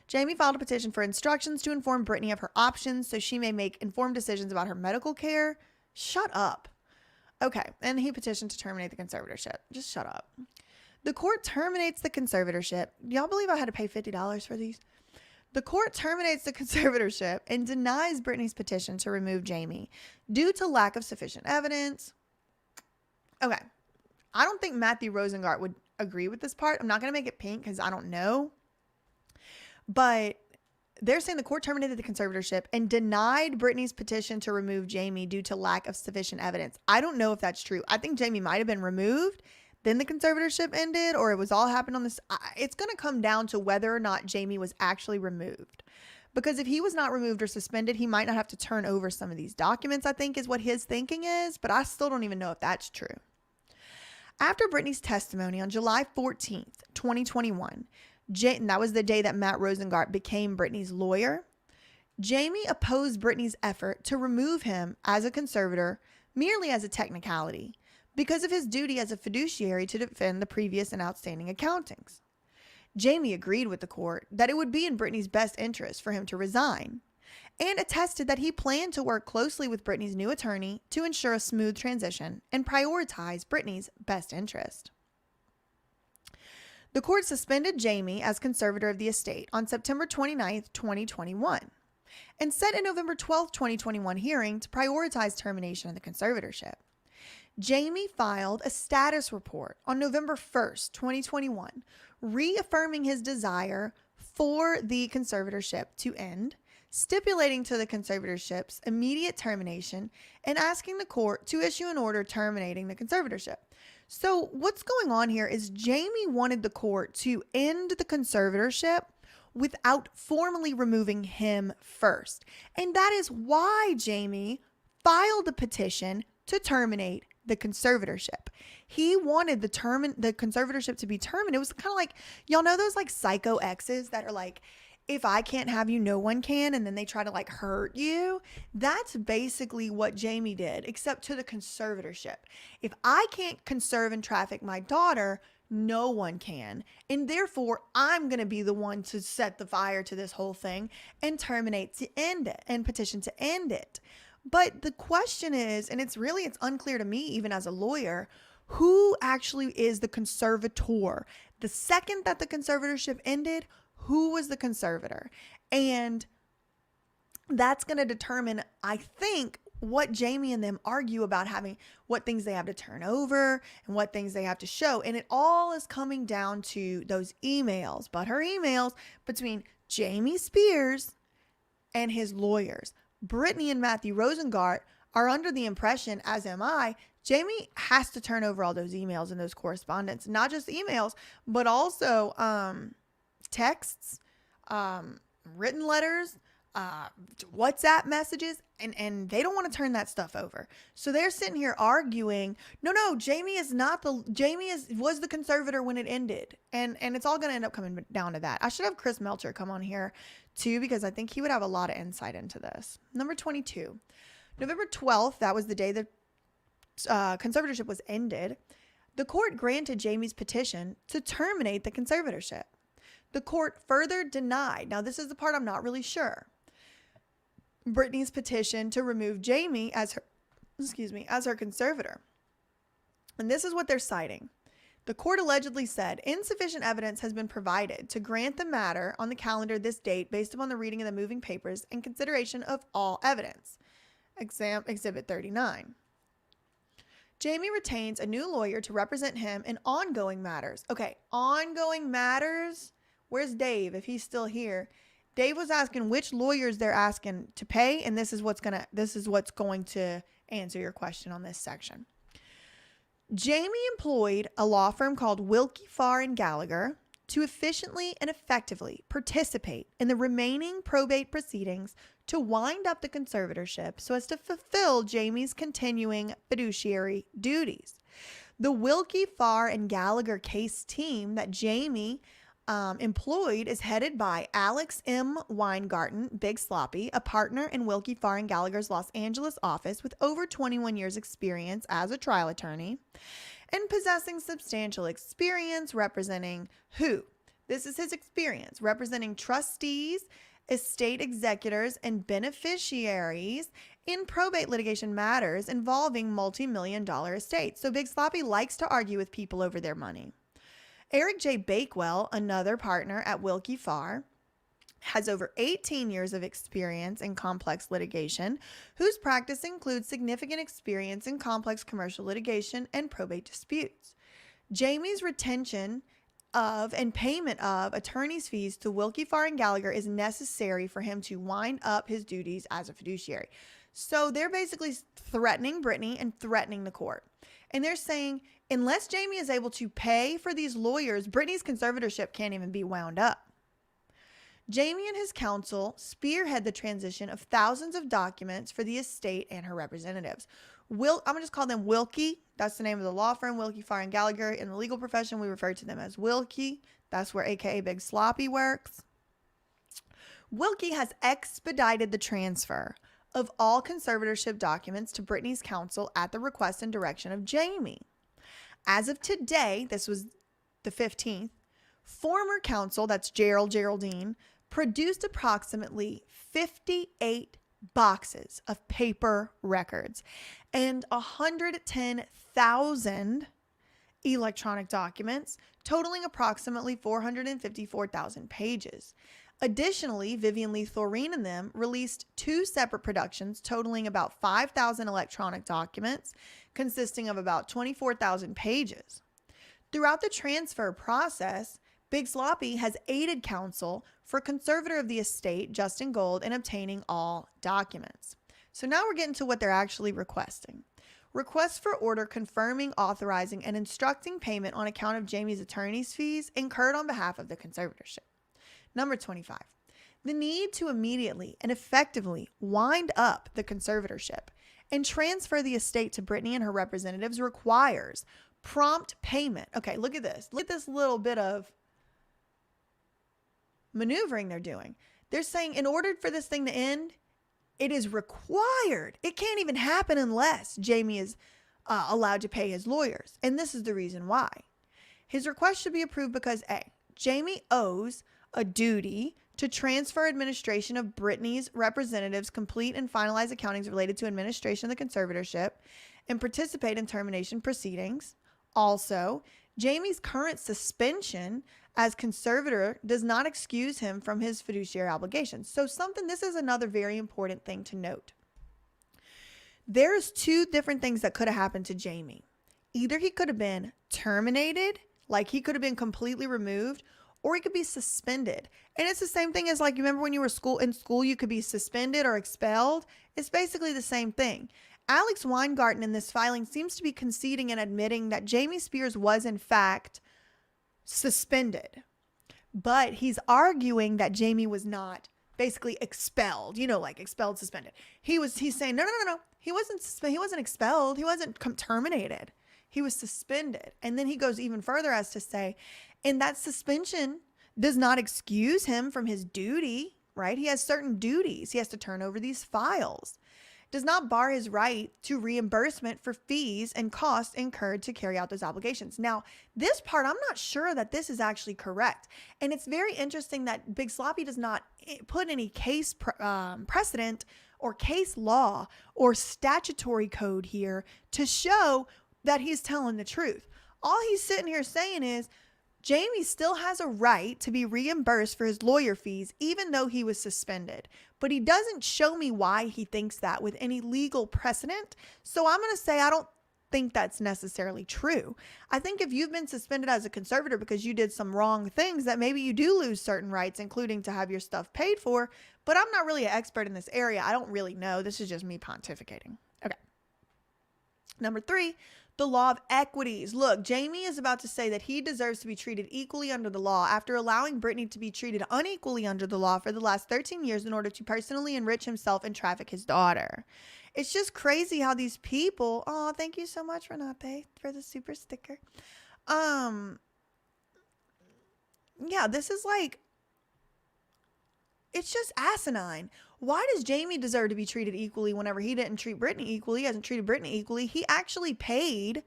Jamie filed a petition for instructions to inform Britney of her options so she may make informed decisions about her medical care. Shut up. Okay, and he petitioned to terminate the conservatorship. Just shut up. The court terminates the conservatorship. Y'all believe I had to pay $50 for these? The court terminates the conservatorship and denies Britney's petition to remove Jamie due to lack of sufficient evidence. Okay, I don't think Matthew Rosengart would agree with this part. I'm not going to make it pink because I don't know. But they're saying the court terminated the conservatorship and denied Britney's petition to remove Jamie due to lack of sufficient evidence. I don't know if that's true. I think Jamie might have been removed, then the conservatorship ended, or it was all happened on this. It's going to come down to whether or not Jamie was actually removed. Because if he was not removed or suspended, he might not have to turn over some of these documents, I think is what his thinking is. But I still don't even know if that's true. After Britney's testimony on July 14th, 2021, and that was the day that Matt Rosengart became Britney's lawyer, Jamie opposed Britney's effort to remove him as a conservator merely as a technicality because of his duty as a fiduciary to defend the previous and outstanding accountings. Jamie agreed with the court that it would be in Britney's best interest for him to resign and attested that he planned to work closely with Britney's new attorney to ensure a smooth transition and prioritize Britney's best interest. The court suspended Jamie as conservator of the estate on September 29th, 2021, and set a November 12th, 2021 hearing to prioritize termination of the conservatorship. Jamie filed a status report on November 1st, 2021, reaffirming his desire for the conservatorship to end, stipulating to the conservatorship's immediate termination, and asking the court to issue an order terminating the conservatorship. So what's going on here is Jamie wanted the court to end the conservatorship without formally removing him first. And that is why Jamie filed the petition to terminate the conservatorship. He wanted the conservatorship to be terminated. It was kind of like, y'all know those like psycho exes that are like, if I can't have you, no one can. And then they try to like hurt you. That's basically what Jamie did, except to the conservatorship. If I can't conserve and traffic my daughter, no one can. And therefore, I'm going to be the one to set the fire to this whole thing and terminate to end it and petition to end it. But the question is, and it's unclear to me, even as a lawyer, who actually is the conservator? The second that the conservatorship ended, who was the conservator? And that's going to determine, I think, what Jamie and them argue about having, what things they have to turn over and what things they have to show. And it all is coming down to those emails, but her emails between Jamie Spears and his lawyers. Britney and Matthew Rosengart are under the impression, as am I, Jamie has to turn over all those emails and those correspondence, not just emails, but also texts, written letters, WhatsApp messages, and they don't want to turn that stuff over. So they're sitting here arguing, no, Jamie was the conservator when it ended. And it's all going to end up coming down to that. I should have Chris Melcher come on here too, because I think he would have a lot of insight into this. Number 22, November 12th, that was the day the conservatorship was ended. The court granted Jamie's petition to terminate the conservatorship. The court further denied, now this is the part I'm not really sure, Britney's petition to remove Jamie as her conservator. And this is what they're citing. The court allegedly said insufficient evidence has been provided to grant the matter on the calendar this date based upon the reading of the moving papers and consideration of all evidence. Exhibit 39. Jamie retains a new lawyer to represent him in ongoing matters. Okay, ongoing matters. Where's Dave if he's still here? Dave was asking which lawyers they're asking to pay, and this is what's going to answer your question on this section. Jamie employed a law firm called Wilkie, Farr and Gallagher to efficiently and effectively participate in the remaining probate proceedings to wind up the conservatorship so as to fulfill Jamie's continuing fiduciary duties. The Wilkie, Farr and Gallagher case team that Jamie employed is headed by Alex M. Weingarten, Big Sloppy, a partner in Wilkie, Farr and Gallagher's Los Angeles office with over 21 years experience as a trial attorney and possessing substantial experience representing who? This is his experience representing trustees, estate executors, and beneficiaries in probate litigation matters involving multi-million-dollar estates. So Big Sloppy likes to argue with people over their money. Eric J. Bakewell, another partner at Wilkie Farr, has over 18 years of experience in complex litigation, whose practice includes significant experience in complex commercial litigation and probate disputes. Jamie's retention of and payment of attorney's fees to Wilkie, Farr and Gallagher is necessary for him to wind up his duties as a fiduciary. So they're basically threatening Britney and threatening the court. And they're saying, unless Jamie is able to pay for these lawyers, Britney's conservatorship can't even be wound up. Jamie and his counsel spearhead the transition of thousands of documents for the estate and her representatives. I'm going to just call them Wilkie. That's the name of the law firm, Wilkie, Farr and Gallagher. In the legal profession, we refer to them as Wilkie. That's where AKA Big Sloppy works. Wilkie has expedited the transfer of all conservatorship documents to Britney's counsel at the request and direction of Jamie. As of today, this was the 15th, former counsel, that's Geraldine, produced approximately 58 boxes of paper records and 110,000 electronic documents, totaling approximately 454,000 pages. Additionally, Vivian Lee Thoreen and them released 2 separate productions totaling about 5,000 electronic documents, consisting of about 24,000 pages. Throughout the transfer process, Big Sloppy has aided counsel for conservator of the estate, Justin Gold, in obtaining all documents. So now we're getting to what they're actually requesting. Request for order confirming, authorizing, and instructing payment on account of Jamie's attorney's fees incurred on behalf of the conservatorship. Number 25, the need to immediately and effectively wind up the conservatorship and transfer the estate to Britney and her representatives requires prompt payment. Okay, look at this. Look at this little bit of maneuvering they're doing. They're saying in order for this thing to end, it is required. It can't even happen unless Jamie is allowed to pay his lawyers. And this is the reason why. His request should be approved because A, Jamie owes a duty to transfer administration of Britney's representatives, complete and finalize accountings related to administration of the conservatorship, and participate in termination proceedings. Also, Jamie's current suspension as conservator does not excuse him from his fiduciary obligations. So this is another very important thing to note. There's 2 different things that could have happened to Jamie. Either he could have been terminated, like he could have been completely removed, or he could be suspended. And it's the same thing as, like, you remember when you were in school, you could be suspended or expelled. It's basically the same thing. Alex Weingarten in this filing seems to be conceding and admitting that Jamie Spears was in fact suspended, but he's arguing that Jamie was not basically expelled, like expelled, suspended. He's saying, no. He wasn't expelled. He wasn't terminated. He was suspended. And then he goes even further as to say, and that suspension does not excuse him from his duty, right? He has certain duties. He has to turn over these files. Does not bar his right to reimbursement for fees and costs incurred to carry out those obligations. Now, this part, I'm not sure that this is actually correct. And it's very interesting that Big Sloppy does not put any case precedent or case law or statutory code here to show that he's telling the truth. All he's sitting here saying is, Jamie still has a right to be reimbursed for his lawyer fees, even though he was suspended. But he doesn't show me why he thinks that with any legal precedent. So I'm going to say I don't think that's necessarily true. I think if you've been suspended as a conservator because you did some wrong things, that maybe you do lose certain rights, including to have your stuff paid for. But I'm not really an expert in this area. I don't really know. This is just me pontificating. Okay. Number 3, the law of equities. Look, Jamie is about to say that he deserves to be treated equally under the law after allowing Britney to be treated unequally under the law for the last 13 years in order to personally enrich himself and traffic his daughter. It's just crazy how these people, oh, thank you so much, Renate, for the super sticker. Yeah, this is like, it's just asinine. Why does Jamie deserve to be treated equally whenever he didn't treat Britney equally? He hasn't treated Britney equally. He actually paid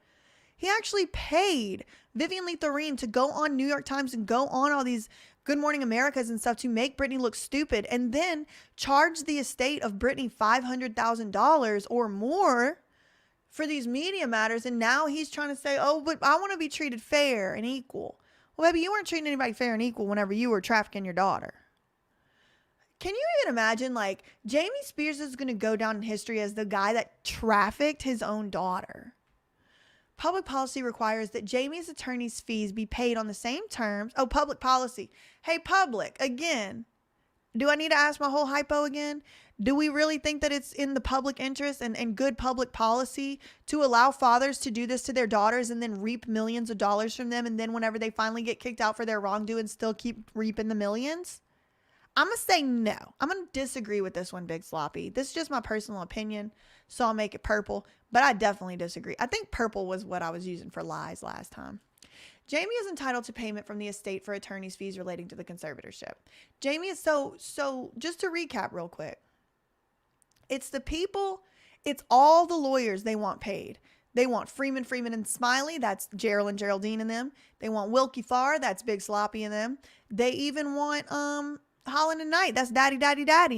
Vivian Lee Thoreen to go on New York Times and go on all these Good Morning Americas and stuff to make Britney look stupid, and then charge the estate of Britney $500,000 or more for these media matters. And now he's trying to say, oh, but I want to be treated fair and equal. Well, baby, you weren't treating anybody fair and equal whenever you were trafficking your daughter. Can you even imagine, like, Jamie Spears is going to go down in history as the guy that trafficked his own daughter? Public policy requires that Jamie's attorney's fees be paid on the same terms. Oh, public policy. Hey, public, again, do I need to ask my whole hypo again? Do we really think that it's in the public interest and good public policy to allow fathers to do this to their daughters and then reap millions of dollars from them, and then whenever they finally get kicked out for their wrongdoing, still keep reaping the millions? I'm going to say no. I'm going to disagree with this one, Big Sloppy. This is just my personal opinion, so I'll make it purple. But I definitely disagree. I think purple was what I was using for lies last time. Jamie is entitled to payment from the estate for attorney's fees relating to the conservatorship. Jamie is so just to recap real quick. It's the people, it's all the lawyers they want paid. They want Freeman and Smiley, that's Gerald and Geraldine and them. They want Wilkie Farr, that's Big Sloppy and them. They even want Holland and Knight, that's Daddy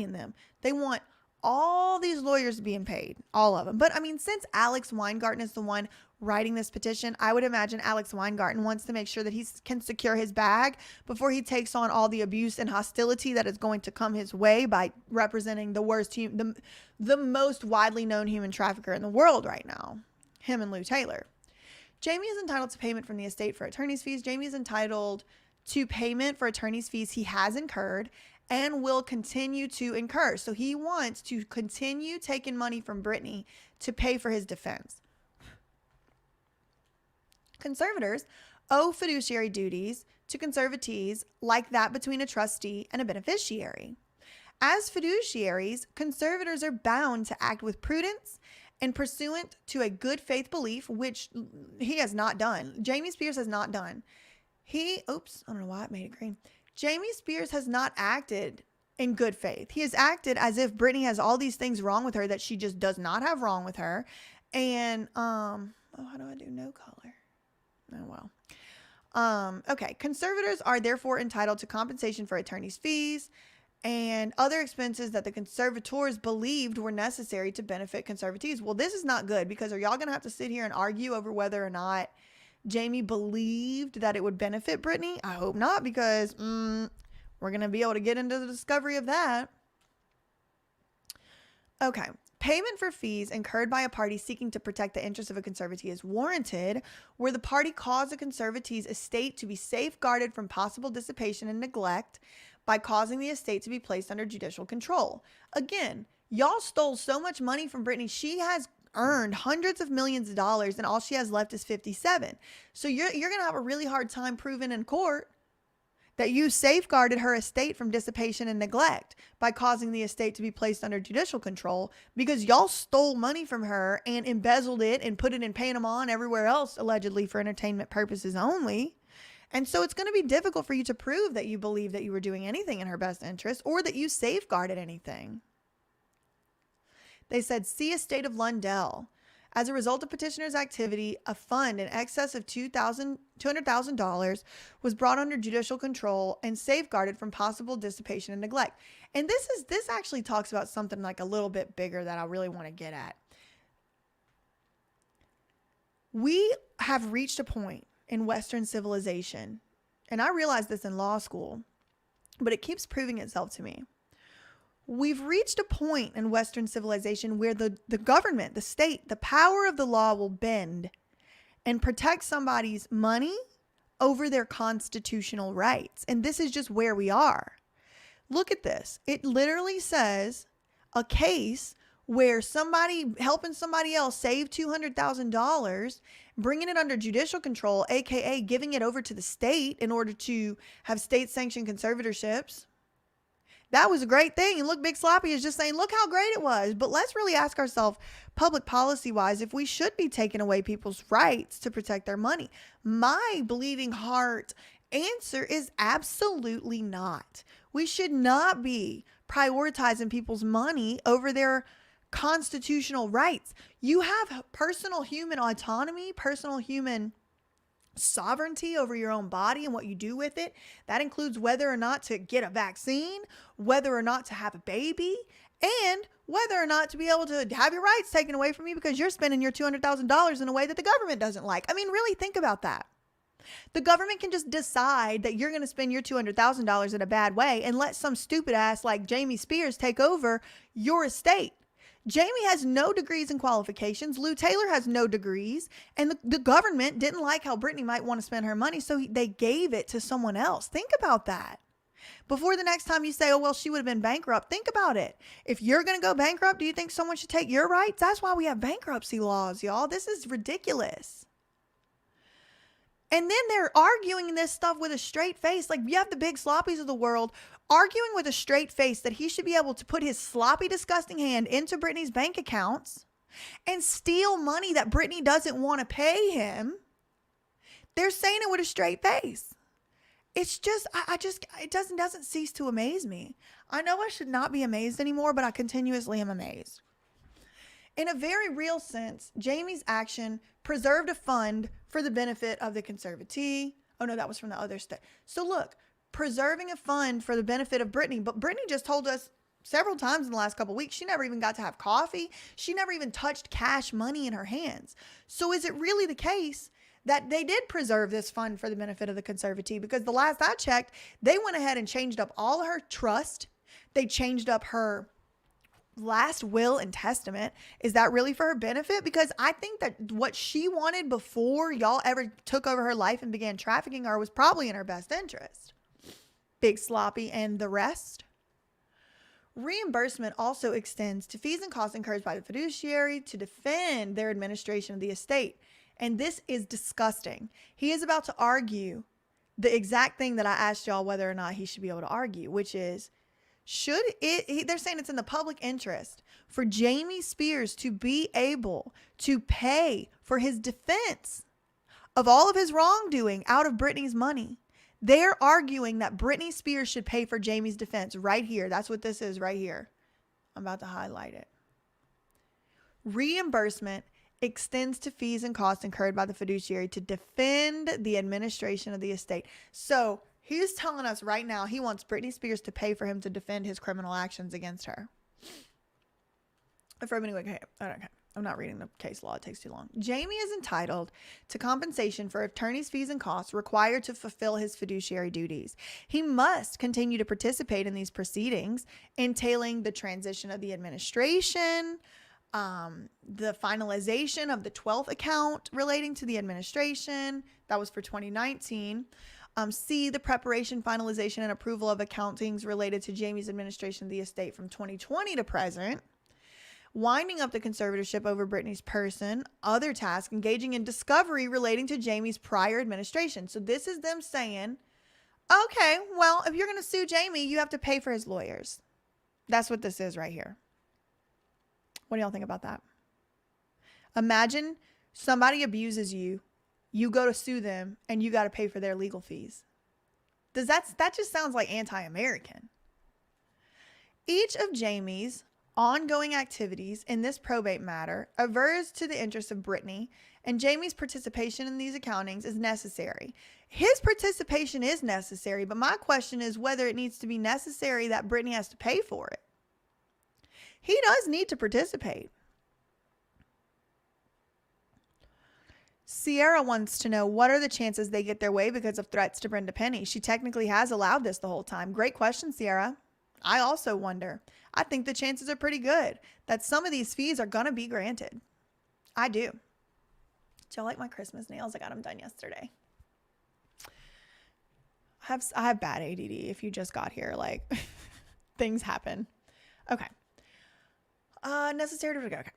and them. They want all these lawyers being paid, all of them. But I mean, since Alex Weingarten is the one writing this petition, I would imagine Alex Weingarten wants to make sure that he can secure his bag before he takes on all the abuse and hostility that is going to come his way by representing the worst, the most widely known human trafficker in the world right now, him and Lou Taylor. Jamie is entitled to payment from the estate for attorney's fees. Jamie is entitled to payment for attorney's fees he has incurred and will continue to incur. So he wants to continue taking money from Britney to pay for his defense. Conservators owe fiduciary duties to conservatees like that between a trustee and a beneficiary. As fiduciaries, conservators are bound to act with prudence and pursuant to a good faith belief, which he has not done. Jamie Spears has not done. I don't know why it made it green. Jamie Spears has not acted in good faith. He has acted as if Britney has all these things wrong with her that she just does not have wrong with her. And, how do I do no color? Oh, well. Okay. Conservators are therefore entitled to compensation for attorney's fees and other expenses that the conservators believed were necessary to benefit conservatees. Well, this is not good, because are y'all going to have to sit here and argue over whether or not Jamie believed that it would benefit Britney? I hope not, because we're going to be able to get into the discovery of that. Okay. Payment for fees incurred by a party seeking to protect the interests of a conservatee is warranted where the party caused a conservatee's estate to be safeguarded from possible dissipation and neglect by causing the estate to be placed under judicial control. Again, y'all stole so much money from Britney. She has earned hundreds of millions of dollars, and all she has left is 57. So you're going to have a really hard time proving in court that you safeguarded her estate from dissipation and neglect by causing the estate to be placed under judicial control, because y'all stole money from her and embezzled it and put it in Panama and everywhere else, allegedly for entertainment purposes only. And so it's going to be difficult for you to prove that you believe that you were doing anything in her best interest or that you safeguarded anything. They said, see estate of Lundell. As a result of petitioner's activity, a fund in excess of $200,000 was brought under judicial control and safeguarded from possible dissipation and neglect. And this actually talks about something like a little bit bigger that I really want to get at. We have reached a point in Western civilization, and I realized this in law school, but it keeps proving itself to me, We've reached a point in Western civilization where the government, the state, the power of the law will bend and protect somebody's money over their constitutional rights. And this is just where we are. Look at this. It literally says a case where somebody helping somebody else save $200,000, bringing it under judicial control, aka giving it over to the state in order to have state-sanctioned conservatorships. That was a great thing. And look, Big Sloppy is just saying, look how great it was. But let's really ask ourselves, public policy-wise, if we should be taking away people's rights to protect their money. My bleeding heart answer is absolutely not. We should not be prioritizing people's money over their constitutional rights. You have personal human autonomy, personal human sovereignty over your own body and what you do with it. That includes whether or not to get a vaccine, whether or not to have a baby, and whether or not to be able to have your rights taken away from you because you're spending your $200,000 in a way that the government doesn't like. I mean, really think about that. The government can just decide that you're going to spend your $200,000 in a bad way and let some stupid ass like Jamie Spears take over your estate. Jamie has no degrees and qualifications. Lou Taylor has no degrees. And the government didn't like how Britney might want to spend her money, so they gave it to someone else. Think about that. Before the next time you say, oh, well, she would have been bankrupt, think about it. If you're going to go bankrupt, do you think someone should take your rights? That's why we have bankruptcy laws, y'all. This is ridiculous. And then they're arguing this stuff with a straight face. Like, you have the Big Sloppies of the world arguing with a straight face that he should be able to put his sloppy, disgusting hand into Britney's bank accounts and steal money that Britney doesn't want to pay him. They're saying it with a straight face. It's just, it doesn't cease to amaze me. I know I should not be amazed anymore, but I continuously am amazed. In a very real sense, Jamie's action preserved a fund for the benefit of the conservatee. Oh no, that was from the other state. So look, preserving a fund for the benefit of Britney, but Britney just told us several times in the last couple of weeks, she never even got to have coffee. She never even touched cash money in her hands. So is it really the case that they did preserve this fund for the benefit of the conservatee? Because the last I checked, they went ahead and changed up all of her trust. They changed up her last will and testament. Is that really for her benefit? Because I think that what she wanted before y'all ever took over her life and began trafficking her was probably in her best interest. Big Sloppy and the rest. Reimbursement also extends to fees and costs incurred by the fiduciary to defend their administration of the estate. And this is disgusting. He is about to argue the exact thing that I asked y'all whether or not he should be able to argue, which is, they're saying it's in the public interest for Jamie Spears to be able to pay for his defense of all of his wrongdoing out of Britney's money. They're arguing that Britney Spears should pay for Jamie's defense right here. That's what this is right here. I'm about to highlight it. Reimbursement extends to fees and costs incurred by the fiduciary to defend the administration of the estate. So he's telling us right now he wants Britney Spears to pay for him to defend his criminal actions against her. Okay, I'm not reading the case law. It takes too long. Jamie is entitled to compensation for attorney's fees and costs required to fulfill his fiduciary duties. He must continue to participate in these proceedings, entailing the transition of the administration, the finalization of the 12th account relating to the administration. That was for 2019. C, the preparation, finalization, and approval of accountings related to Jamie's administration of the estate from 2020 to present. Winding up the conservatorship over Britney's person, other tasks, engaging in discovery relating to Jamie's prior administration. So this is them saying, okay, well, if you're going to sue Jamie, you have to pay for his lawyers. That's what this is right here. What do y'all think about that? Imagine somebody abuses you, you go to sue them, and you got to pay for their legal fees. That just sounds like anti-American. Each of Jamie's ongoing activities in this probate matter averts to the interests of Britney, and Jamie's participation in these accountings is necessary. His participation is necessary, but my question is whether it needs to be necessary that Britney has to pay for it. He does need to participate. Sierra wants to know, what are the chances they get their way because of threats to Brenda Penny? She technically has allowed this the whole time. Great question, Sierra. I also wonder. I think the chances are pretty good that some of these fees are going to be granted. I do. Do y'all like my Christmas nails? I got them done yesterday. I have bad ADD. If you just got here, like things happen. Okay. Necessary to, okay.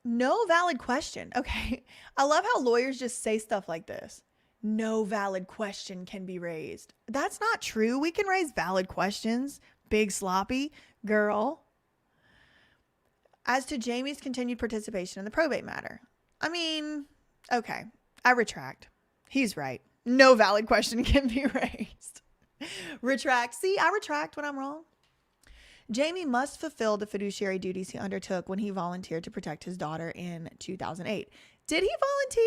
No valid question. Okay. I love how lawyers just say stuff like this. No valid question can be raised. That's not true. We can raise valid questions. Big sloppy girl. As to Jamie's continued participation in the probate matter. I mean, okay. I retract. He's right. No valid question can be raised. Retract. See, I retract when I'm wrong. Jamie must fulfill the fiduciary duties he undertook when he volunteered to protect his daughter in 2008. Did he volunteer?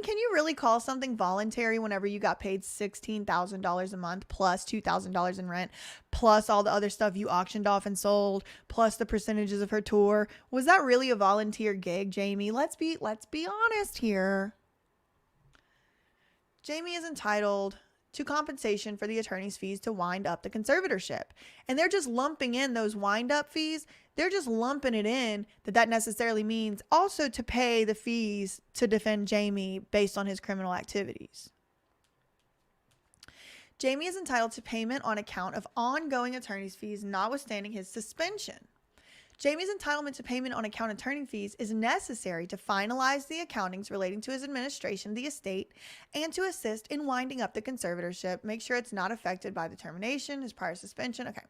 Can you really call something voluntary whenever you got paid $16,000 a month plus $2,000 in rent, plus all the other stuff you auctioned off and sold, plus the percentages of her tour? Was that really a volunteer gig, Jamie? Let's be honest here. Jamie is entitled to compensation for the attorney's fees to wind up the conservatorship. And they're just lumping in those wind up fees. They're just lumping it in that necessarily means also to pay the fees to defend Jamie based on his criminal activities. Jamie is entitled to payment on account of ongoing attorney's fees notwithstanding his suspension. Jamie's entitlement to payment on account attorney fees is necessary to finalize the accountings relating to his administration of the estate and to assist in winding up the conservatorship, make sure it's not affected by the termination, his prior suspension. Okay.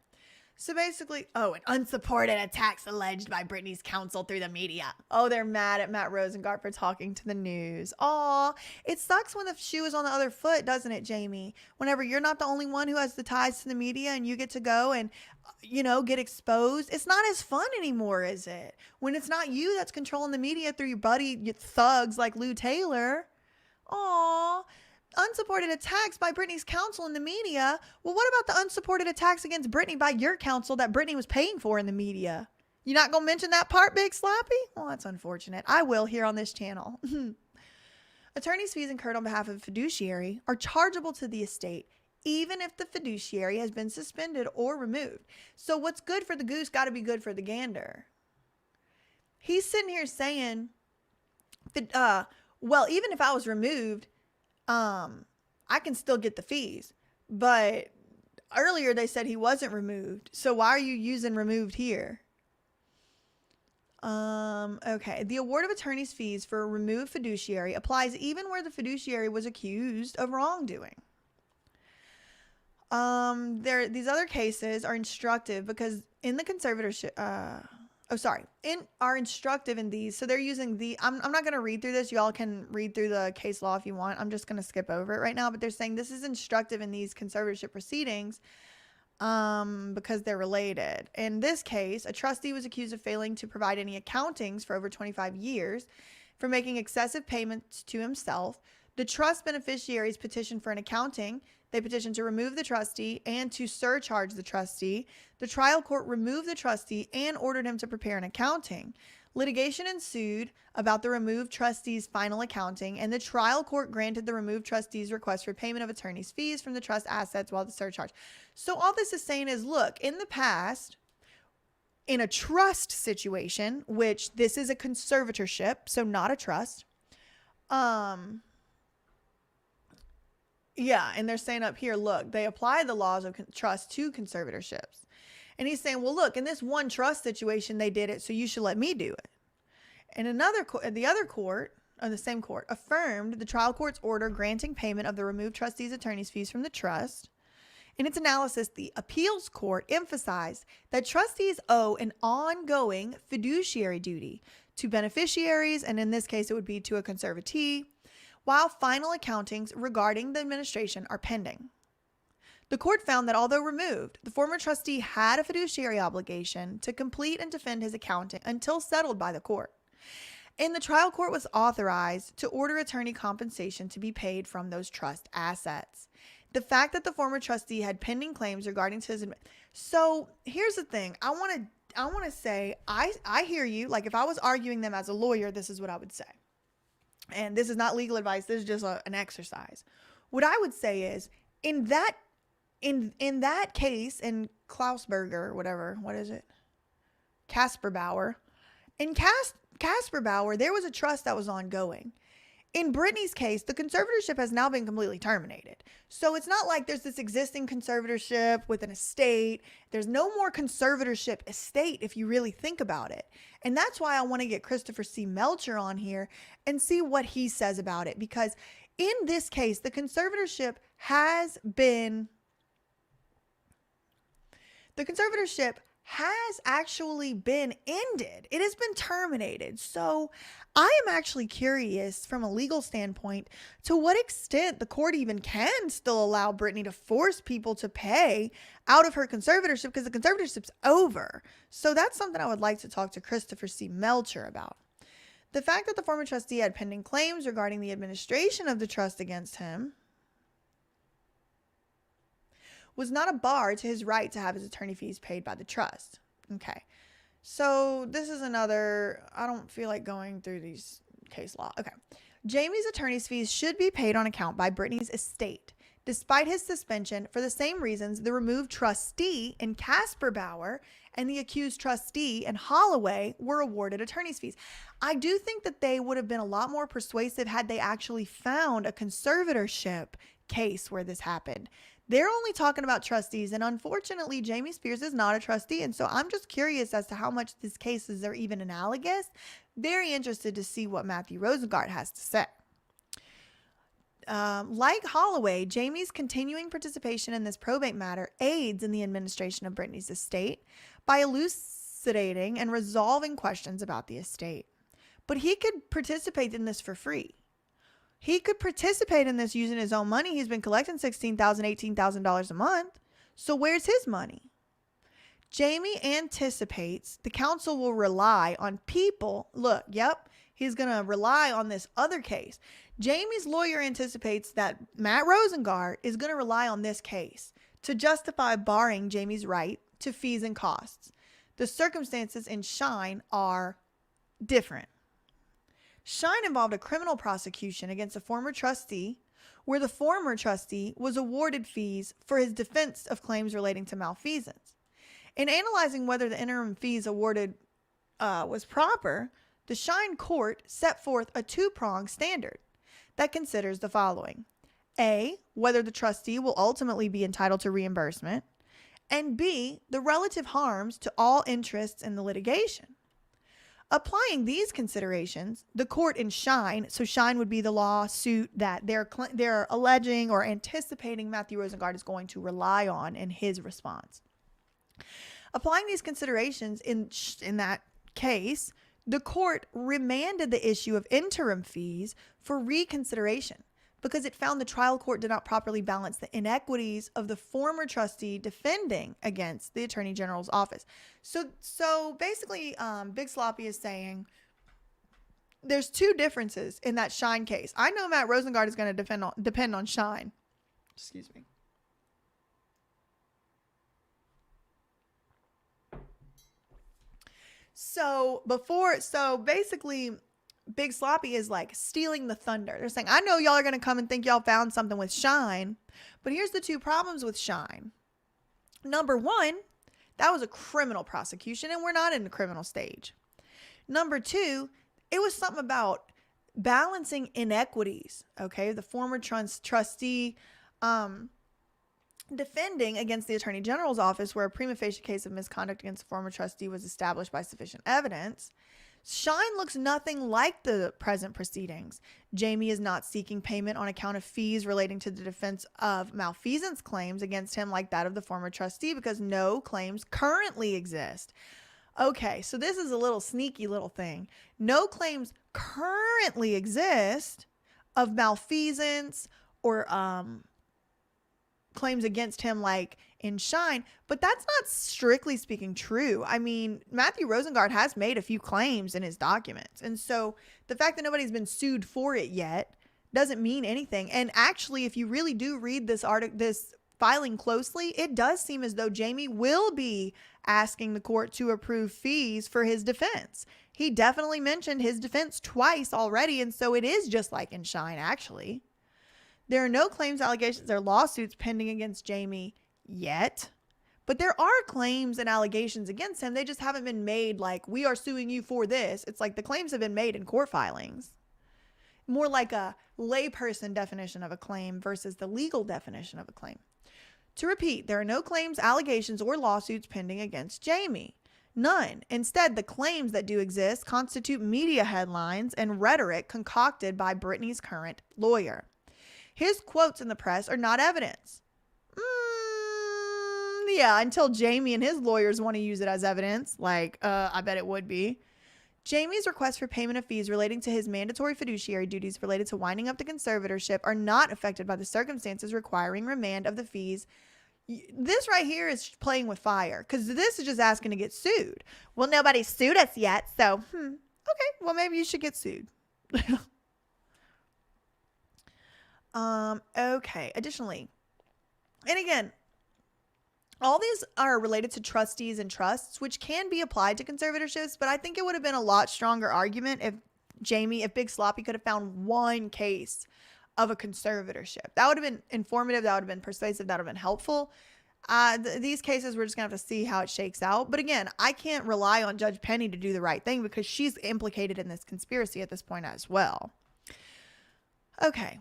So basically, an unsupported attacks alleged by Britney's counsel through the media. Oh, they're mad at Matt Rosengart for talking to the news. Aw, it sucks when the shoe is on the other foot, doesn't it, Jamie? Whenever you're not the only one who has the ties to the media and you get to go and, get exposed. It's not as fun anymore, is it? When it's not you that's controlling the media through your thugs like Lou Taylor. Aw. Unsupported attacks by Britney's counsel in the media. Well, what about the unsupported attacks against Britney by your counsel that Britney was paying for in the media? You not gonna mention that part, Big Sloppy? Well, that's unfortunate. I will here on this channel. Attorney's fees incurred on behalf of a fiduciary are chargeable to the estate, even if the fiduciary has been suspended or removed. So what's good for the goose got to be good for the gander. He's sitting here saying, well, even if I was removed, I can still get the fees, but earlier they said he wasn't removed. So why are you using removed here? Okay. The award of attorney's fees for a removed fiduciary applies even where the fiduciary was accused of wrongdoing. These other cases are instructive because in the conservatorship, are instructive in these. So they're using I'm not going to read through this. Y'all can read through the case law if you want. I'm just going to skip over it right now, but they're saying this is instructive in these conservatorship proceedings, because they're related. In this case, a trustee was accused of failing to provide any accountings for over 25 years for making excessive payments to himself. The trust beneficiaries petitioned for an accounting. They petitioned to remove the trustee and to surcharge the trustee. The trial court removed the trustee and ordered him to prepare an accounting. Litigation ensued about the removed trustee's final accounting, and the trial court granted the removed trustee's request for payment of attorney's fees from the trust assets while the surcharge. So all this is saying is, look, in the past, in a trust situation, which this is a conservatorship, so not a trust, yeah, and they're saying up here, look, they apply the laws of trust to conservatorships. And he's saying, well, look, in this one trust situation, they did it, so you should let me do it. And the other court, or the same court, affirmed the trial court's order granting payment of the removed trustee's attorney's fees from the trust. In its analysis, the appeals court emphasized that trustees owe an ongoing fiduciary duty to beneficiaries, and in this case, it would be to a conservatee, while final accountings regarding the administration are pending. The court found that although removed, the former trustee had a fiduciary obligation to complete and defend his accounting until settled by the court. And the trial court was authorized to order attorney compensation to be paid from those trust assets. The fact that the former trustee had pending claims regarding to his... So here's the thing. I want to say, I hear you. Like if I was arguing them as a lawyer, this is what I would say. And this is not legal advice. This is just an exercise. What I would say is in that case, in Klausberger or whatever. What is it? Casper Bauer. In Casper Bauer, there was a trust that was ongoing. In Britney's case, the conservatorship has now been completely terminated. So it's not like there's this existing conservatorship with an estate. There's no more conservatorship estate if you really think about it. And that's why I want to get Christopher C. Melcher on here and see what he says about it. Because in this case, the conservatorship has actually been ended. It has been terminated. So I am actually curious from a legal standpoint to what extent the court even can still allow Britney to force people to pay out of her conservatorship, because the conservatorship's over. So that's something I would like to talk to Christopher C. Melcher about. The fact that the former trustee had pending claims regarding the administration of the trust against him was not a bar to his right to have his attorney fees paid by the trust. Okay. So this is another, I don't feel like going through these case law. Okay. Jamie's attorney's fees should be paid on account by Britney's estate, despite his suspension, for the same reasons the removed trustee in Casper Bauer and the accused trustee in Holloway were awarded attorney's fees. I do think that they would have been a lot more persuasive had they actually found a conservatorship case where this happened. They're only talking about trustees, and unfortunately, Jamie Spears is not a trustee, and so I'm just curious as to how much these cases are even analogous. Very interested to see what Matthew Rosengart has to say. Like Holloway, Jamie's continuing participation in this probate matter aids in the administration of Britney's estate by elucidating and resolving questions about the estate. But he could participate in this for free. He could participate in this using his own money. He's been collecting $16,000, $18,000 a month. So where's his money? Jamie anticipates the counsel will rely on people. Look, yep, he's going to rely on this other case. Jamie's lawyer anticipates that Matt Rosengart is going to rely on this case to justify barring Jamie's right to fees and costs. The circumstances in Shine are different. Shine involved a criminal prosecution against a former trustee where the former trustee was awarded fees for his defense of claims relating to malfeasance. In analyzing whether the interim fees awarded was proper, the Shine court set forth a two-pronged standard that considers the following. A, whether the trustee will ultimately be entitled to reimbursement, and B, the relative harms to all interests in the litigation. Applying these considerations, the court in Shine, so Shine would be the lawsuit that they're alleging or anticipating Matthew Rosengart is going to rely on in his response. Applying these considerations in that case, the court remanded the issue of interim fees for reconsideration because it found the trial court did not properly balance the inequities of the former trustee defending against the Attorney General's office. So basically, Big Sloppy is saying there's two differences in that Shine case. I know Matt Rosengart is going to depend on Shine. Excuse me. So basically, Big Sloppy is like stealing the thunder. They're saying, I know y'all are going to come and think y'all found something with Shine, but here's the two problems with Shine. Number one, that was a criminal prosecution and we're not in the criminal stage. Number two, it was something about balancing inequities. Okay. The former trustee, defending against the Attorney General's office where a prima facie case of misconduct against the former trustee was established by sufficient evidence. Shine looks nothing like the present proceedings. Jamie is not seeking payment on account of fees relating to the defense of malfeasance claims against him like that of the former trustee because no claims currently exist. Okay, so this is a little sneaky little thing. No claims currently exist of malfeasance or claims against him like in Shine, but that's not strictly speaking true. I mean, Matthew Rosengart has made a few claims in his documents. And so the fact that nobody's been sued for it yet doesn't mean anything. And actually, if you really do read this filing closely, it does seem as though Jamie will be asking the court to approve fees for his defense. He definitely mentioned his defense twice already. And so it is just like in Shine, actually. There are no claims, allegations, or lawsuits pending against Jamie yet, But there are claims and allegations against him. They just haven't been made like, we are suing you for this. It's like the claims have been made in court filings. More like a layperson definition of a claim versus the legal definition of a claim. To repeat, there are no claims, allegations, or lawsuits pending against Jamie. None. Instead, the claims that do exist constitute media headlines and rhetoric concocted by Britney's current lawyer. His quotes in the press are not evidence. Yeah, until Jamie and his lawyers want to use it as evidence. I bet it would be. Jamie's request for payment of fees relating to his mandatory fiduciary duties related to winding up the conservatorship are not affected by the circumstances requiring remand of the fees. This right here is playing with fire, because this is just asking to get sued. Well, nobody sued us yet, so, okay, well, maybe you should get sued. Okay, additionally, and again, all these are related to trustees and trusts, which can be applied to conservatorships, but I think it would have been a lot stronger argument if Big Sloppy could have found one case of a conservatorship. That would have been informative. That would have been persuasive. That would have been helpful. These cases, we're just going to have to see how it shakes out. But again, I can't rely on Judge Penny to do the right thing because she's implicated in this conspiracy at this point as well. Okay.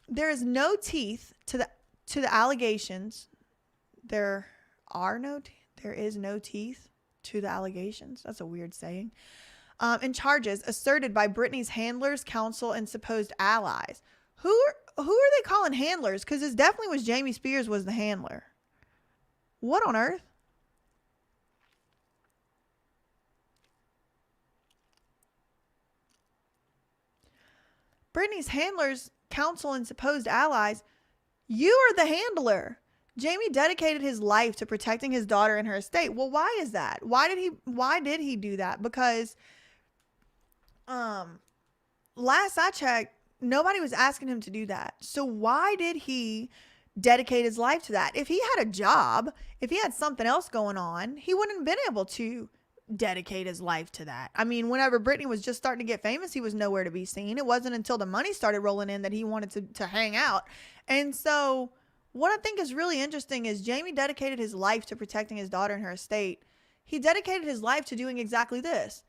There is no teeth to the allegations. There is no teeth to the allegations. That's a weird saying. And charges asserted by Britney's handlers, counsel, and supposed allies. Who are they calling handlers? Because it definitely was Jamie Spears was the handler. What on earth? Britney's handlers, counsel, and supposed allies. You are the handler. Jamie dedicated his life to protecting his daughter and her estate. Well, why is that? Why did he do that? Because last I checked, nobody was asking him to do that. So why did he dedicate his life to that? If he had a job, if he had something else going on, he wouldn't have been able to dedicate his life to that. I mean, whenever Britney was just starting to get famous, he was nowhere to be seen. It wasn't until the money started rolling in that he wanted to hang out. And so what I think is really interesting is Jamie dedicated his life to protecting his daughter and her estate. He dedicated his life to doing exactly this.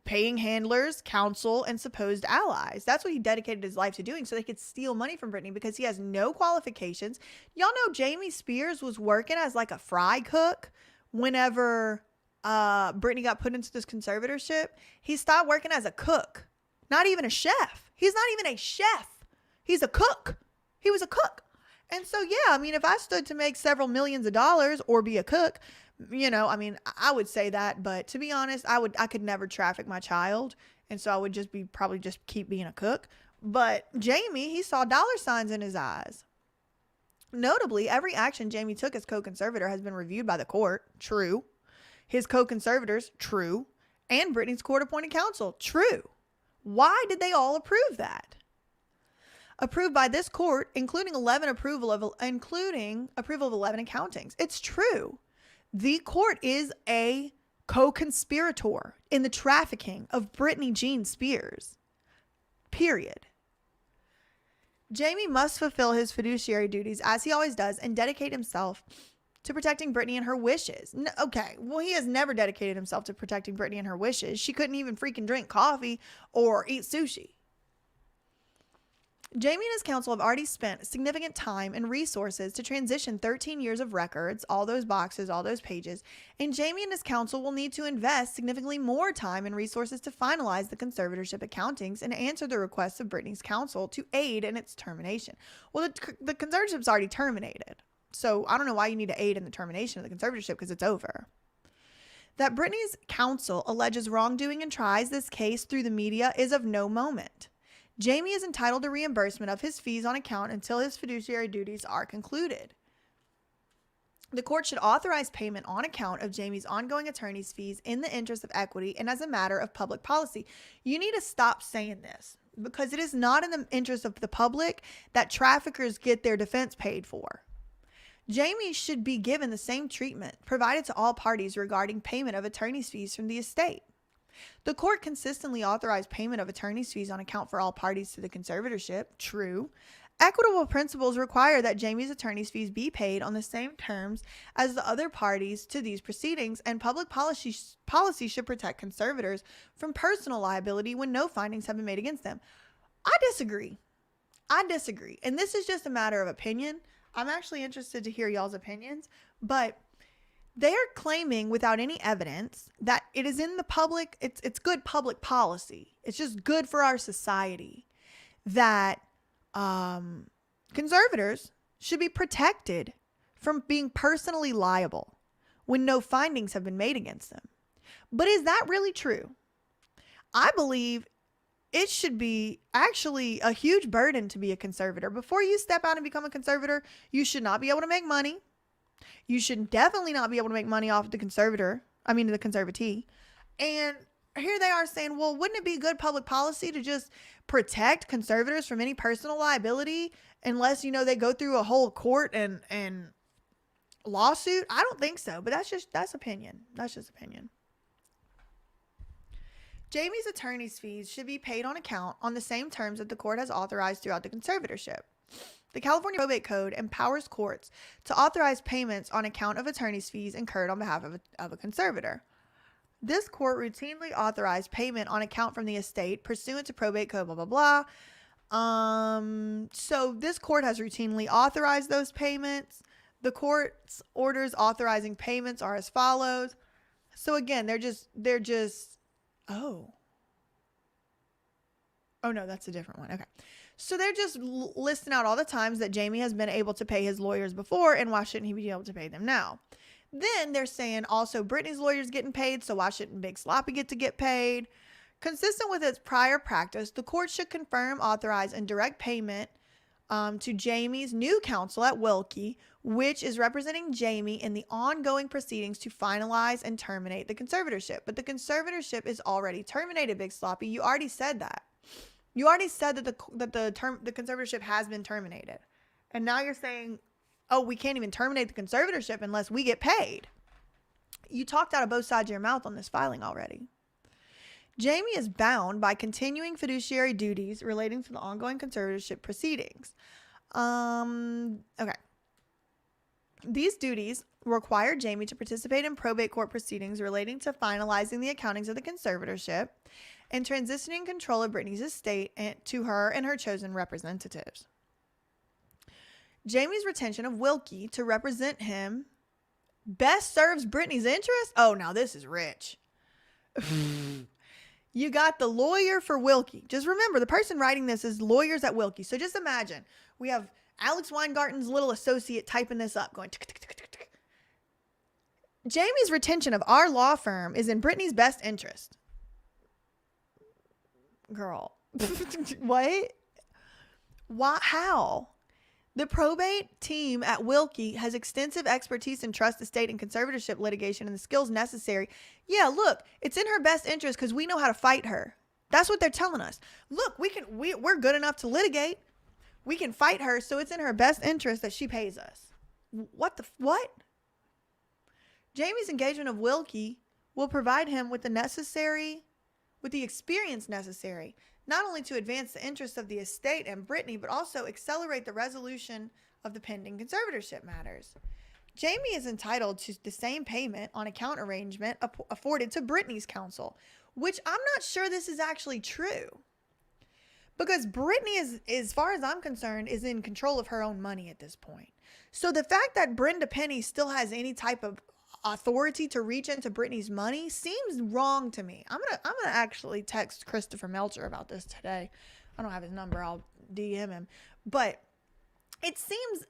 Paying handlers, counsel, and supposed allies. That's what he dedicated his life to doing, so they could steal money from Britney because he has no qualifications. Y'all know Jamie Spears was working as like a fry cook whenever Britney got put into this conservatorship. He stopped working as a cook. Not even a chef. He's not even a chef. He's a cook. He was a cook. And so, yeah, I mean, if I stood to make several millions of dollars or be a cook, I would say that. But to be honest, I could never traffic my child. And so I would probably just keep being a cook. But Jamie, he saw dollar signs in his eyes. Notably, every action Jamie took as co-conservator has been reviewed by the court. True. His co-conservators. True. And Britney's court-appointed counsel. True. Why did they all approve that? Approved by this court, including approval of 11 accountings. It's true. The court is a co-conspirator in the trafficking of Britney Jean Spears. Period. Jamie must fulfill his fiduciary duties as he always does and dedicate himself to protecting Britney and her wishes. Okay, well, he has never dedicated himself to protecting Britney and her wishes. She couldn't even freaking drink coffee or eat sushi. Jamie and his counsel have already spent significant time and resources to transition 13 years of records, all those boxes, all those pages, and Jamie and his counsel will need to invest significantly more time and resources to finalize the conservatorship accountings and answer the requests of Britney's counsel to aid in its termination. Well, the conservatorship's already terminated, so I don't know why you need to aid in the termination of the conservatorship because it's over. That Britney's counsel alleges wrongdoing and tries this case through the media is of no moment. Jamie is entitled to reimbursement of his fees on account until his fiduciary duties are concluded. The court should authorize payment on account of Jamie's ongoing attorney's fees in the interest of equity and as a matter of public policy. You need to stop saying this because it is not in the interest of the public that traffickers get their defense paid for. Jamie should be given the same treatment provided to all parties regarding payment of attorney's fees from the estate. The court consistently authorized payment of attorney's fees on account for all parties to the conservatorship. True. Equitable principles require that Jamie's attorney's fees be paid on the same terms as the other parties to these proceedings, and public policy should protect conservators from personal liability when no findings have been made against them. I disagree. And this is just a matter of opinion. I'm actually interested to hear y'all's opinions, but they are claiming without any evidence that it is in the public, it's good public policy. It's just good for our society that conservators should be protected from being personally liable when no findings have been made against them. But is that really true? I believe it should be actually a huge burden to be a conservator. Before you step out and become a conservator, you should not be able to make money. You should definitely not be able to make money off the conservatee. And here they are saying, well, wouldn't it be good public policy to just protect conservators from any personal liability unless, they go through a whole court and lawsuit? I don't think so, but that's opinion. That's just opinion. Jamie's attorney's fees should be paid on account on the same terms that the court has authorized throughout the conservatorship. The California Probate Code empowers courts to authorize payments on account of attorney's fees incurred on behalf of a conservator. This court routinely authorized payment on account from the estate pursuant to probate code, blah, blah, blah. So this court has routinely authorized those payments. The court's orders authorizing payments are as follows. So again, oh no, that's a different one. Okay. So they're just listing out all the times that Jamie has been able to pay his lawyers before, and why shouldn't he be able to pay them now? Then they're saying also Britney's lawyer's getting paid, so why shouldn't Big Sloppy get paid? Consistent with its prior practice, the court should confirm, authorize, and direct payment to Jamie's new counsel at Wilkie, which is representing Jamie in the ongoing proceedings to finalize and terminate the conservatorship. But the conservatorship is already terminated, Big Sloppy. You already said that. You already said that the conservatorship has been terminated. And now you're saying, oh, we can't even terminate the conservatorship unless we get paid. You talked out of both sides of your mouth on this filing already. Jamie is bound by continuing fiduciary duties relating to the ongoing conservatorship proceedings. Okay. These duties require Jamie to participate in probate court proceedings relating to finalizing the accountings of the conservatorship and transitioning control of Britney's estate to her and her chosen representatives. Jamie's retention of Wilkie to represent him best serves Britney's interest. Oh, now this is rich. You got the lawyer for Wilkie. Just remember, the person writing this is lawyers at Wilkie. So just imagine we have Alex Weingarten's little associate typing this up, going tick, tick, tick, tick, tick. Jamie's retention of our law firm is in Britney's best interest. Girl. What? Why? How? The probate team at Wilkie has extensive expertise in trust, estate, and conservatorship litigation and the skills necessary. Yeah, look, it's in her best interest because we know how to fight her. That's what they're telling us. Look, we're good enough to litigate. We can fight her, so it's in her best interest that she pays us. What? Jamie's engagement of Wilkie will provide him with the experience necessary, not only to advance the interests of the estate and Britney, but also accelerate the resolution of the pending conservatorship matters. Jamie is entitled to the same payment on account arrangement afforded to Britney's counsel, which I'm not sure this is actually true. Because Britney is, as far as I'm concerned, is in control of her own money at this point. So the fact that Brenda Penny still has any type of authority to reach into Britney's money seems wrong to me. I'm gonna actually text Christopher Melcher about this today. I don't have his number. I'll DM him. But it seems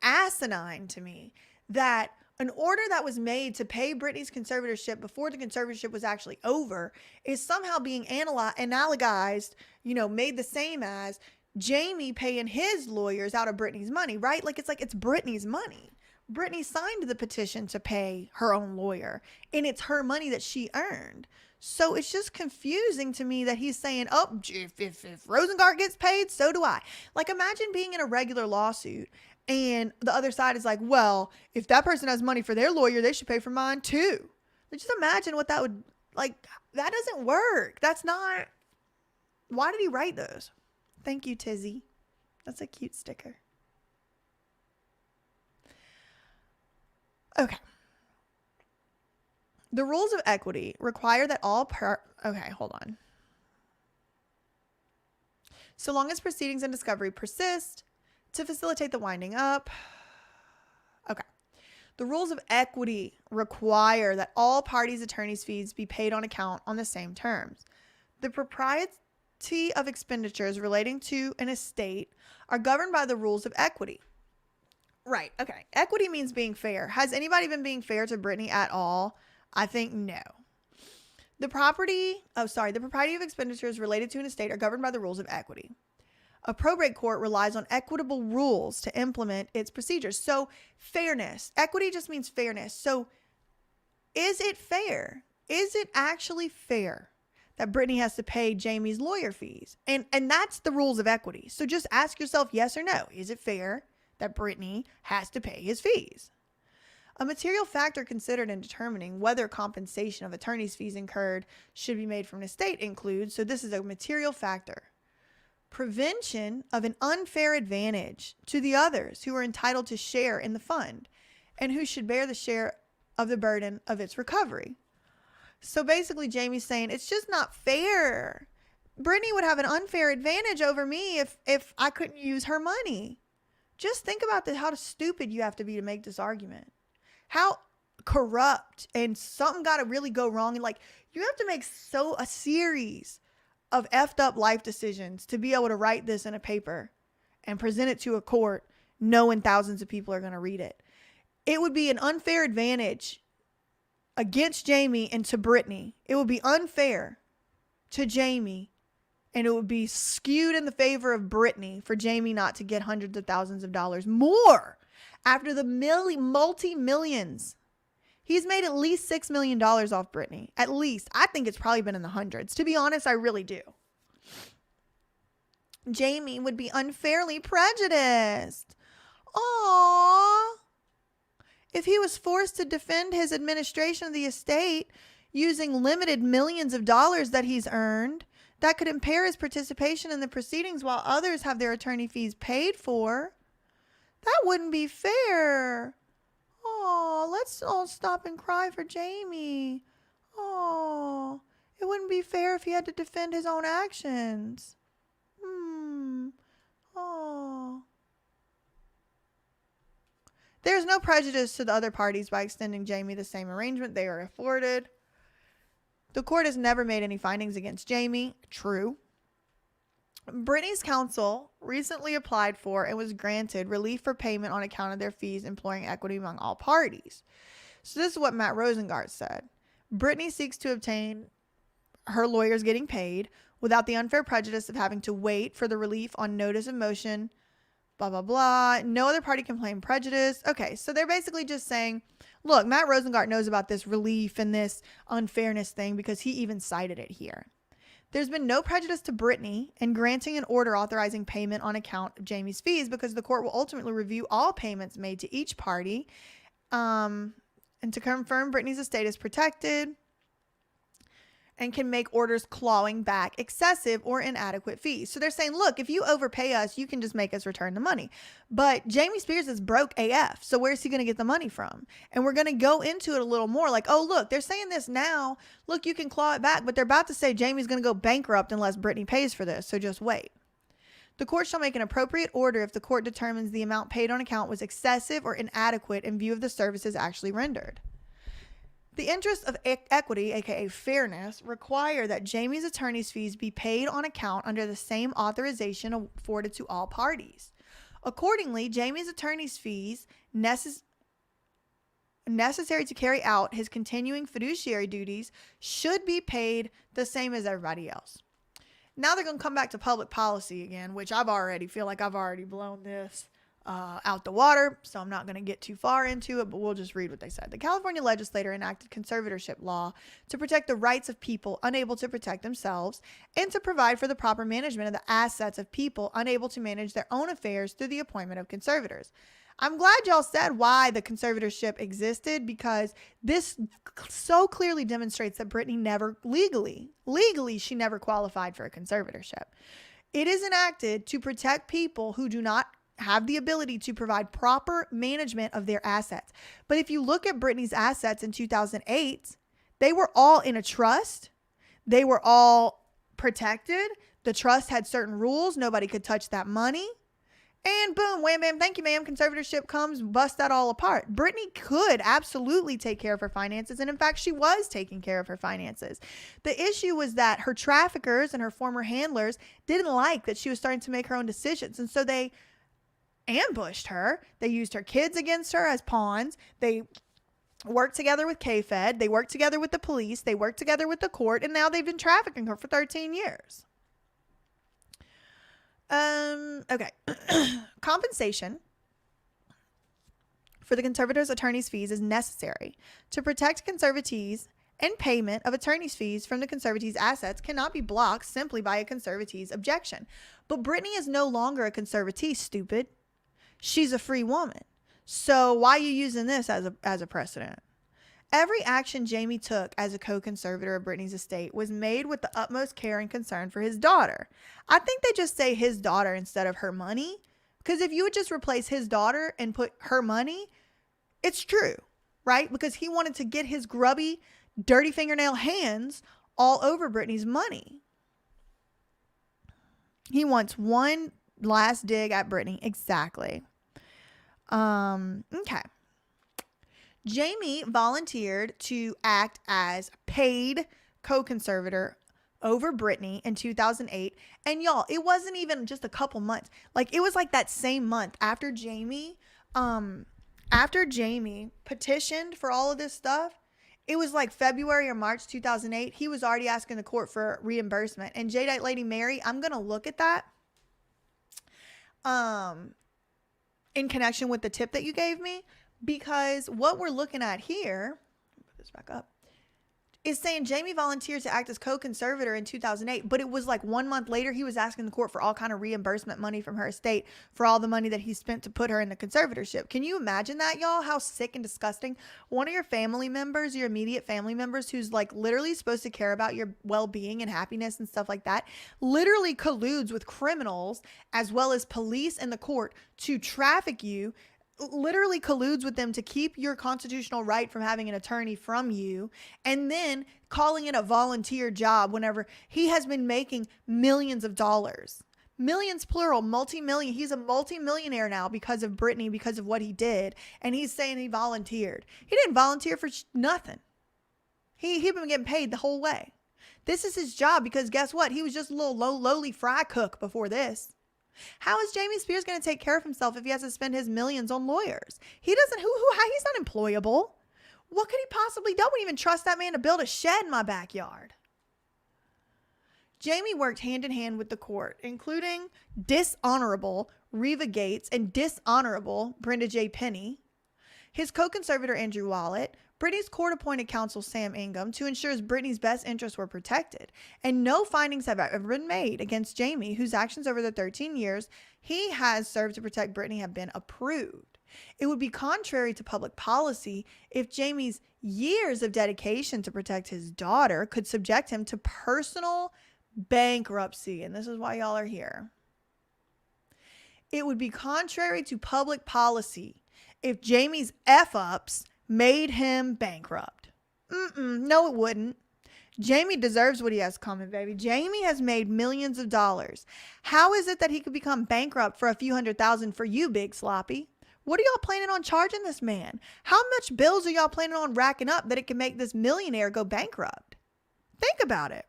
asinine to me that an order that was made to pay Britney's conservatorship before the conservatorship was actually over is somehow being analogized, made the same as Jamie paying his lawyers out of Britney's money, right? It's Britney's money. Britney signed the petition to pay her own lawyer, and it's her money that she earned. So it's just confusing to me that he's saying, oh, if Rosengart gets paid, so do I. Imagine being in a regular lawsuit and the other side is like, well, if that person has money for their lawyer, they should pay for mine too. Just imagine what that would, that doesn't work. That's not, why did he write those? Thank you, Tizzy. That's a cute sticker. Okay. The rules of equity require that okay, hold on. So long as proceedings and discovery persist to facilitate the winding up. Okay. The rules of equity require that all parties' attorney's fees be paid on account on the same terms. The propriety of expenditures relating to an estate are governed by the rules of equity. Right. Okay. Equity means being fair. Has anybody been being fair to Britney at all? I think no. The propriety of expenditures related to an estate are governed by the rules of equity. A probate court relies on equitable rules to implement its procedures. So fairness, equity just means fairness. So is it fair? Is it actually fair that Britney has to pay Jamie's lawyer fees? And that's the rules of equity. So just ask yourself yes or no. Is it fair that Britney has to pay his fees? A material factor considered in determining whether compensation of attorney's fees incurred should be made from an estate includes, so this is a material factor, prevention of an unfair advantage to the others who are entitled to share in the fund and who should bear the share of the burden of its recovery. So basically Jamie's saying it's just not fair. Britney would have an unfair advantage over me if I couldn't use her money. Just think about how stupid you have to be to make this argument. How corrupt, and something got to really go wrong. And you have to make a series of effed up life decisions to be able to write this in a paper and present it to a court knowing thousands of people are going to read it. It would be an unfair advantage against Jamie and to Britney. It would be unfair to Jamie, and it would be skewed in the favor of Britney for Jamie not to get hundreds of thousands of dollars more after the multi-millions. He's made at least $6 million off Britney. At least. I think it's probably been in the hundreds. To be honest, I really do. Jamie would be unfairly prejudiced. Aww. If he was forced to defend his administration of the estate using limited millions of dollars that he's earned, that could impair his participation in the proceedings while others have their attorney fees paid for. That wouldn't be fair. Oh, let's all stop and cry for Jamie. Oh, it wouldn't be fair if he had to defend his own actions. Oh. There's no prejudice to the other parties by extending Jamie the same arrangement they are afforded. The court has never made any findings against Jamie. True. Britney's counsel recently applied for and was granted relief for payment on account of their fees, imploring equity among all parties. So this is what Matt Rosengart said. Britney seeks to obtain her lawyers getting paid without the unfair prejudice of having to wait for the relief on notice of motion, blah, blah, blah. No other party can claim prejudice. Okay, so they're basically just saying, look, Matt Rosengart knows about this relief and this unfairness thing because he even cited it here. There's been no prejudice to Britney in granting an order authorizing payment on account of Jamie's fees because the court will ultimately review all payments made to each party and to confirm Britney's estate is protected and can make orders clawing back excessive or inadequate fees. So they're saying, look, if you overpay us, you can just make us return the money. But Jamie Spears is broke AF. So where's he going to get the money from? And we're going to go into it a little more like, oh, look, they're saying this now. Look, you can claw it back. But they're about to say Jamie's going to go bankrupt unless Britney pays for this. So just wait. The court shall make an appropriate order if the court determines the amount paid on account was excessive or inadequate in view of the services actually rendered. The interests of equity, aka fairness, require that Jamie's attorney's fees be paid on account under the same authorization afforded to all parties. Accordingly, Jamie's attorney's fees necessary to carry out his continuing fiduciary duties should be paid the same as everybody else. Now they're going to come back to public policy again, which I've already blown this out the water, so I'm not going to get too far into it, but we'll just read what they said. The California legislature enacted conservatorship law to protect the rights of people unable to protect themselves and to provide for the proper management of the assets of people unable to manage their own affairs through the appointment of conservators. I'm glad y'all said why the conservatorship existed, because this so clearly demonstrates that Britney never legally, she never qualified for a conservatorship. It is enacted to protect people who do not have the ability to provide proper management of their assets. But if you look at Britney's assets in 2008, they were all in a trust. They were all protected. The trust had certain rules. Nobody could touch that money. And boom, wham, bam, thank you, ma'am. Conservatorship comes, bust that all apart. Britney could absolutely take care of her finances. And in fact, she was taking care of her finances. The issue was that her traffickers and her former handlers didn't like that she was starting to make her own decisions. And so they ambushed her. They used her kids against her as pawns. They worked together with K-Fed. They worked together with the police. They worked together with the court. And now they've been trafficking her for 13 years. Okay. Compensation for the conservator's attorney's fees is necessary to protect conservatees, and payment of attorney's fees from the conservatee's assets cannot be blocked simply by a conservatee's objection. But Britney is no longer a conservatee, stupid. She's a free woman. So why are you using this as a precedent? Every action Jamie took as a co-conservator of Britney's estate was made with the utmost care and concern for his daughter. I think they just say his daughter instead of her money, because if you would just replace his daughter and put her money, it's true, right? Because he wanted to get his grubby, dirty fingernail hands all over Britney's money. He wants one last dig at Britney. Exactly. Okay. Jamie volunteered to act as paid co-conservator over Britney in 2008. And y'all, it wasn't even just a couple months. Like, it was like that same month after Jamie petitioned for all of this stuff. It was like February or March 2008. He was already asking the court for reimbursement. And Jadeite Lady Mary, I'm going to look at that in connection with the tip that you gave me. Because what we're looking at here, put this back up, is saying Jamie volunteered to act as co-conservator in 2008, but it was like 1 month later, he was asking the court for all kind of reimbursement money from her estate for all the money that he spent to put her in the conservatorship. Can you imagine that, y'all? How sick and disgusting. One of your family members, your immediate family members, who's like literally supposed to care about your well-being and happiness and stuff like that, literally colludes with criminals as well as police and the court to traffic you, literally colludes with them to keep your constitutional right from having an attorney from you, and then calling it a volunteer job whenever he has been making millions of dollars. Millions plural, multi-million. He's a multi-millionaire now because of Britney, because of what he did. And he's saying he volunteered. He didn't volunteer for nothing. He'd been getting paid the whole way. This is his job because guess what? He was just a little lowly fry cook before this. How is Jamie Spears going to take care of himself if he has to spend his millions on lawyers? He doesn't, he's not employable. What could he possibly do? I wouldn't even trust that man to build a shed in my backyard. Jamie worked hand in hand with the court, including dishonorable Reva Gates and dishonorable Brenda J. Penny, his co-conservator Andrew Wallet, Britney's court-appointed counsel Sam Ingham, to ensure Britney's best interests were protected. And no findings have ever been made against Jamie, whose actions over the 13 years he has served to protect Britney have been approved. It would be contrary to public policy if Jamie's years of dedication to protect his daughter could subject him to personal bankruptcy. And this is why y'all are here. It would be contrary to public policy if Jamie's F-ups made him bankrupt. No, it wouldn't. Jamie deserves what he has coming, baby. Jamie has made millions of dollars. How is it that he could become bankrupt for a few $100,000 for you, Big Sloppy? What are y'all planning on charging this man? How much bills are y'all planning on racking up that it can make this millionaire go bankrupt? Think about it.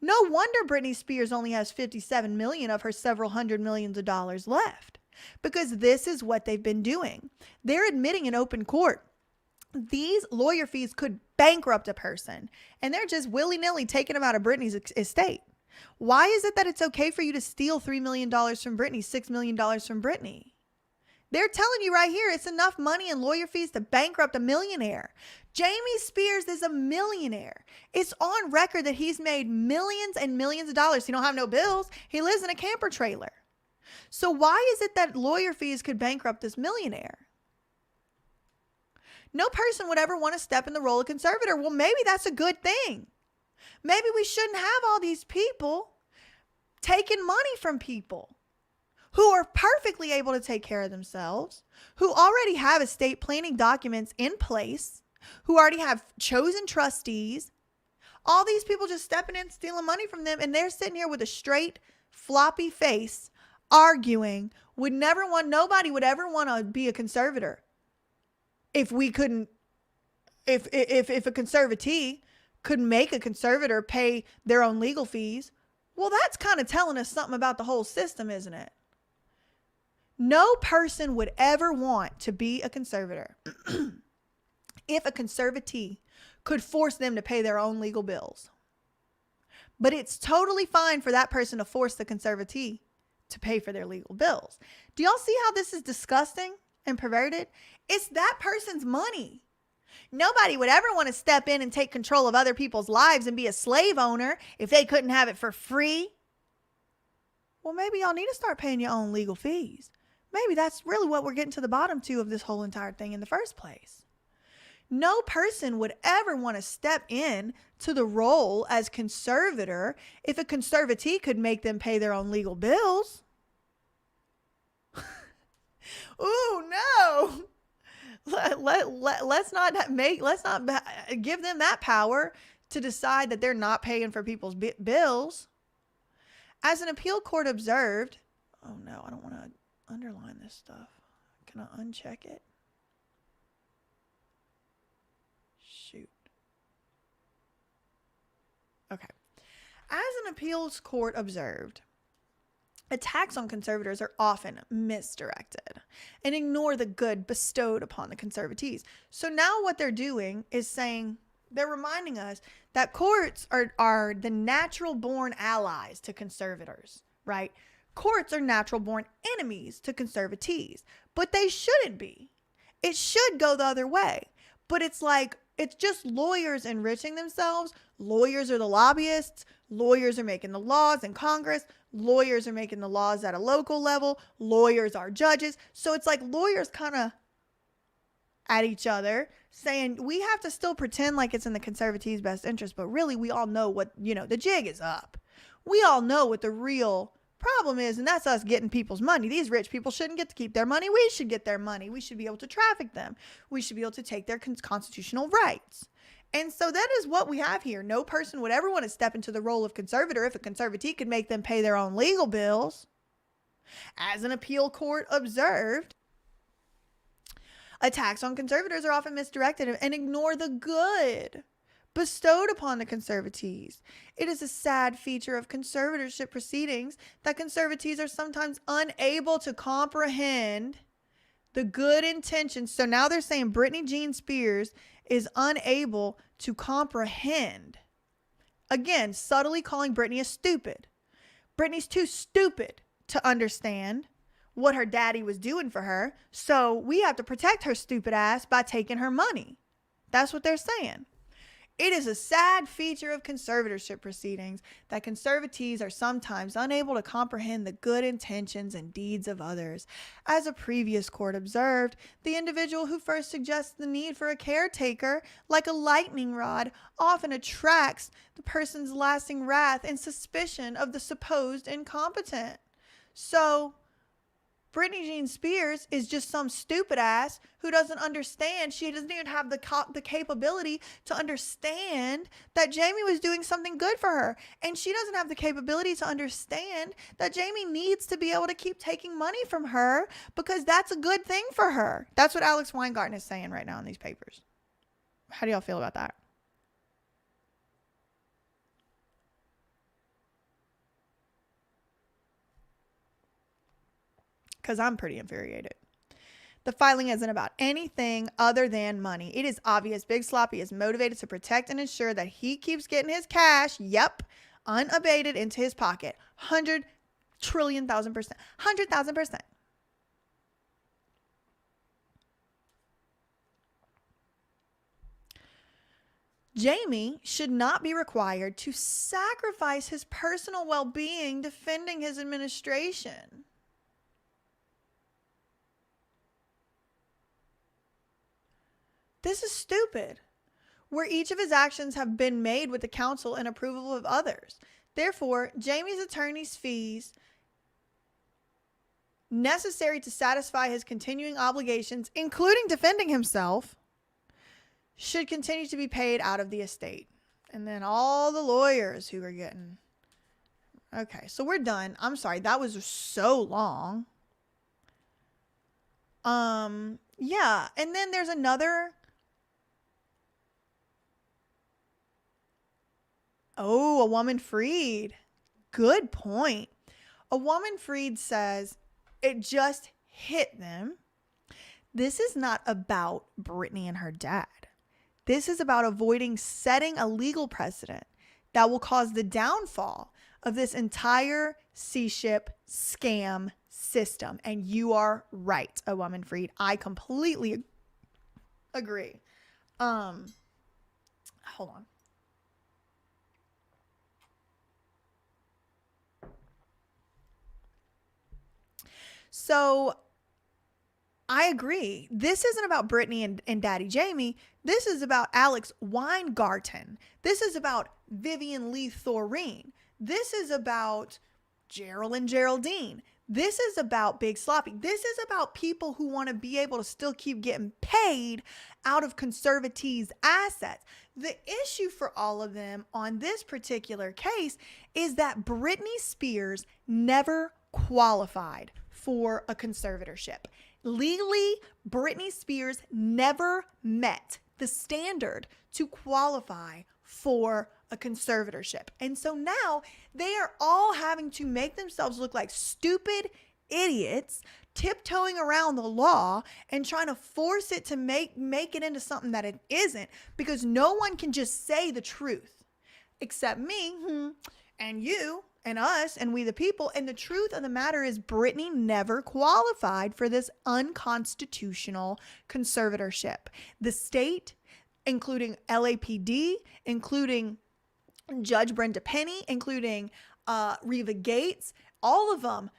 No wonder Britney Spears only has 57 million of her several hundred millions of dollars left, because this is what they've been doing. They're admitting in open court these lawyer fees could bankrupt a person, and they're just willy-nilly taking them out of Britney's estate. Why is it that it's okay for you to steal $3 million from Britney, $6 million from Britney? They're telling you right here it's enough money in lawyer fees to bankrupt a millionaire. Jamie Spears is a millionaire. It's on record that he's made millions and millions of dollars. He don't have no bills. He lives in a camper trailer. So why is it that lawyer fees could bankrupt this millionaire? No person would ever want to step in the role of conservator. Well, maybe that's a good thing. Maybe we shouldn't have all these people taking money from people who are perfectly able to take care of themselves, who already have estate planning documents in place, who already have chosen trustees. All these people just stepping in, stealing money from them, and they're sitting here with a straight, floppy face, arguing. Nobody would ever want to be a conservator if we couldn't, if a conservatee could make a conservator pay their own legal fees. Well, that's kind of telling us something about the whole system, isn't it? No person would ever want to be a conservator if a conservatee could force them to pay their own legal bills. But it's totally fine for that person to force the conservatee to pay for their legal bills. Do y'all see how this is disgusting and perverted? It's that person's money. Nobody would ever want to step in and take control of other people's lives and be a slave owner if they couldn't have it for free. Well, maybe y'all need to start paying your own legal fees. Maybe that's really what we're getting to the bottom to of this whole entire thing in the first place. No person would ever want to step in to the role as conservator if a conservatee could make them pay their own legal bills. Ooh, no. Let's not give them that power to decide that they're not paying for people's bills. As an appeal court observed, oh no, I don't want to underline this stuff. Can I uncheck it? Shoot. Okay. As an appeals court observed, attacks on conservators are often misdirected and ignore the good bestowed upon the conservatees. So now what they're doing is saying, they're reminding us that courts are the natural born allies to conservators, right? Courts are natural born enemies to conservatees, but they shouldn't be. It should go the other way. But it's like, it's just lawyers enriching themselves. Lawyers are the lobbyists. Lawyers are making the laws in Congress. Lawyers are making the laws at a local level. Lawyers are judges. So it's like lawyers kind of at each other saying, we have to still pretend like it's in the conservatives' best interest, but really we all know what, the jig is up. We all know what the real problem is, and that's us getting people's money. These rich people shouldn't get to keep their money. We should get their money. We should be able to traffic them. We should be able to take their constitutional rights. And so that is what we have here. No person would ever want to step into the role of conservator if a conservatee could make them pay their own legal bills. As an appeal court observed, attacks on conservators are often misdirected and ignore the good bestowed upon the conservatees. It is a sad feature of conservatorship proceedings that conservatees are sometimes unable to comprehend the good intentions. So now they're saying Britney Jean Spears is unable to comprehend. Again, subtly calling Britney a stupid. Britney's too stupid to understand what her daddy was doing for her. So we have to protect her stupid ass by taking her money. That's what they're saying. It is a sad feature of conservatorship proceedings that conservatees are sometimes unable to comprehend the good intentions and deeds of others. As a previous court observed, the individual who first suggests the need for a caretaker, like a lightning rod, often attracts the person's lasting wrath and suspicion of the supposed incompetent. So Britney Jean Spears is just some stupid ass who doesn't understand. She doesn't even have the capability to understand that Jamie was doing something good for her. And she doesn't have the capability to understand that Jamie needs to be able to keep taking money from her because that's a good thing for her. That's what Alex Weingarten is saying right now in these papers. How do y'all feel about that? Because I'm pretty infuriated. The filing isn't about anything other than money. It is obvious Big Sloppy is motivated to protect and ensure that he keeps getting his cash, unabated into his pocket. 100 trillion thousand %. 100,000%. Jamie should not be required to sacrifice his personal well-being defending his administration. This is stupid. Where each of his actions have been made with the counsel and approval of others. Therefore, Jamie's attorney's fees necessary to satisfy his continuing obligations, including defending himself, should continue to be paid out of the estate. And then all the lawyers who are getting... Okay, so we're done. I'm sorry, that was so long. Yeah, and then there's another... Oh, a woman freed. Good point. A woman freed says, it just hit them. This is not about Britney and her dad. This is about avoiding setting a legal precedent that will cause the downfall of this entire C-ship scam system. And you are right, a woman freed. I completely agree. Hold on. So I agree. This isn't about Britney and Daddy Jamie. This is about Alex Weingarten. This is about Vivian Lee Thoreen. This is about Gerald and Geraldine. This is about Big Sloppy. This is about people who want to be able to still keep getting paid out of conservatees' assets. The issue for all of them on this particular case is that Britney Spears never qualified for a conservatorship. Legally, Britney Spears never met the standard to qualify for a conservatorship. And so now they are all having to make themselves look like stupid idiots, tiptoeing around the law and trying to force it to make it into something that it isn't, because no one can just say the truth except me and you and us and we the people. And the truth of the matter is Britney never qualified for this unconstitutional conservatorship. The state, including LAPD, including Judge Brenda Penny, including Reva Gates, all of them,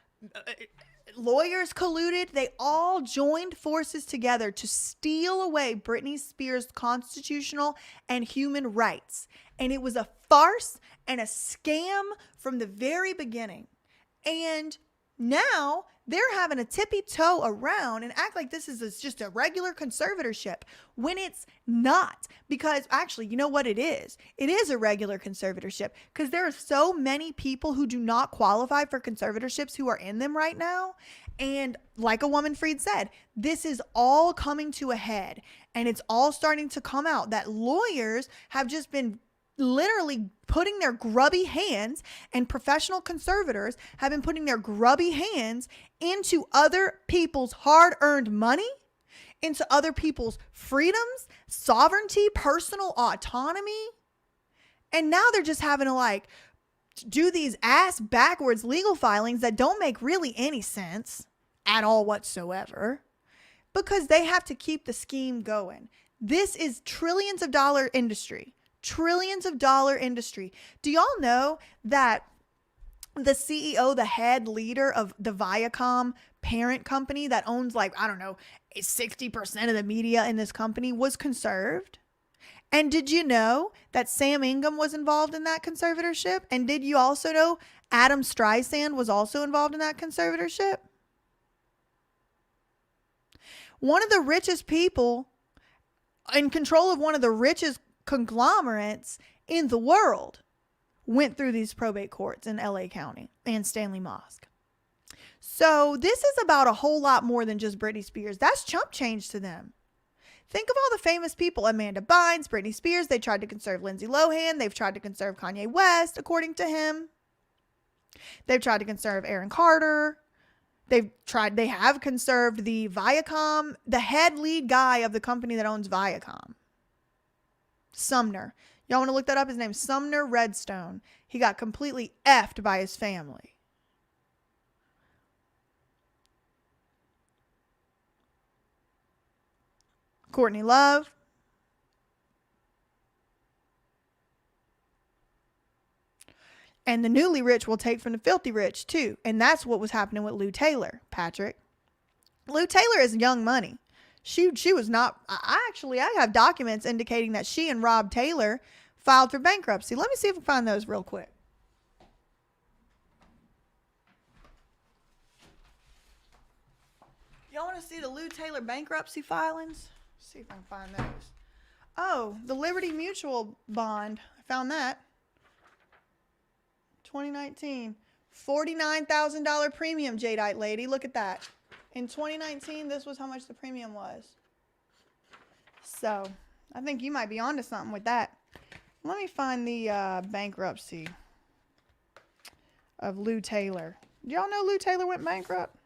lawyers colluded. They all joined forces together to steal away Britney Spears' constitutional and human rights. And it was a farce and a scam from the very beginning. And now they're having a tippy toe around and act like this is just a regular conservatorship when it's not. Because actually, you know what it is? It is a regular conservatorship because there are so many people who do not qualify for conservatorships who are in them right now. And like a woman freed said, this is all coming to a head and it's all starting to come out that lawyers have just been literally putting their grubby hands, and professional conservators have been putting their grubby hands into other people's hard-earned money, into other people's freedoms, sovereignty, personal autonomy. And now they're just having to do these ass backwards legal filings that don't make really any sense at all whatsoever, because they have to keep the scheme going. This is trillions of dollar industry. Trillions of dollar industry. Do y'all know that the CEO, the head leader of the Viacom parent company that owns 60% of the media in this company was conserved? And did you know that Sam Ingham was involved in that conservatorship? And did you also know Adam Streisand was also involved in that conservatorship? One of the richest people in control of one of the richest conglomerates in the world went through these probate courts in LA County and Stanley Mosque. So this is about a whole lot more than just Britney Spears. That's chump change to them. Think of all the famous people: Amanda Bynes, Britney Spears. They tried to conserve Lindsay Lohan. They've tried to conserve Kanye West, according to him. They've tried to conserve Aaron Carter. They have conserved the Viacom, the head lead guy of the company that owns Viacom. Sumner. Y'all want to look that up? His name's Sumner Redstone. He got completely effed by his family. Courtney Love. And the newly rich will take from the filthy rich too. And that's what was happening with Lou Taylor, Patrick. Lou Taylor is young money. She was not, I have documents indicating that she and Rob Taylor filed for bankruptcy. Let me see if I can find those real quick. Y'all want to see the Lou Taylor bankruptcy filings? Let's see if I can find those. Oh, the Liberty Mutual bond. I found that. 2019. $49,000 premium, Jadeite lady. Look at that. In 2019, this was how much the premium was. So, I think you might be onto something with that. Let me find the bankruptcy of Lou Taylor. Do y'all know Lou Taylor went bankrupt?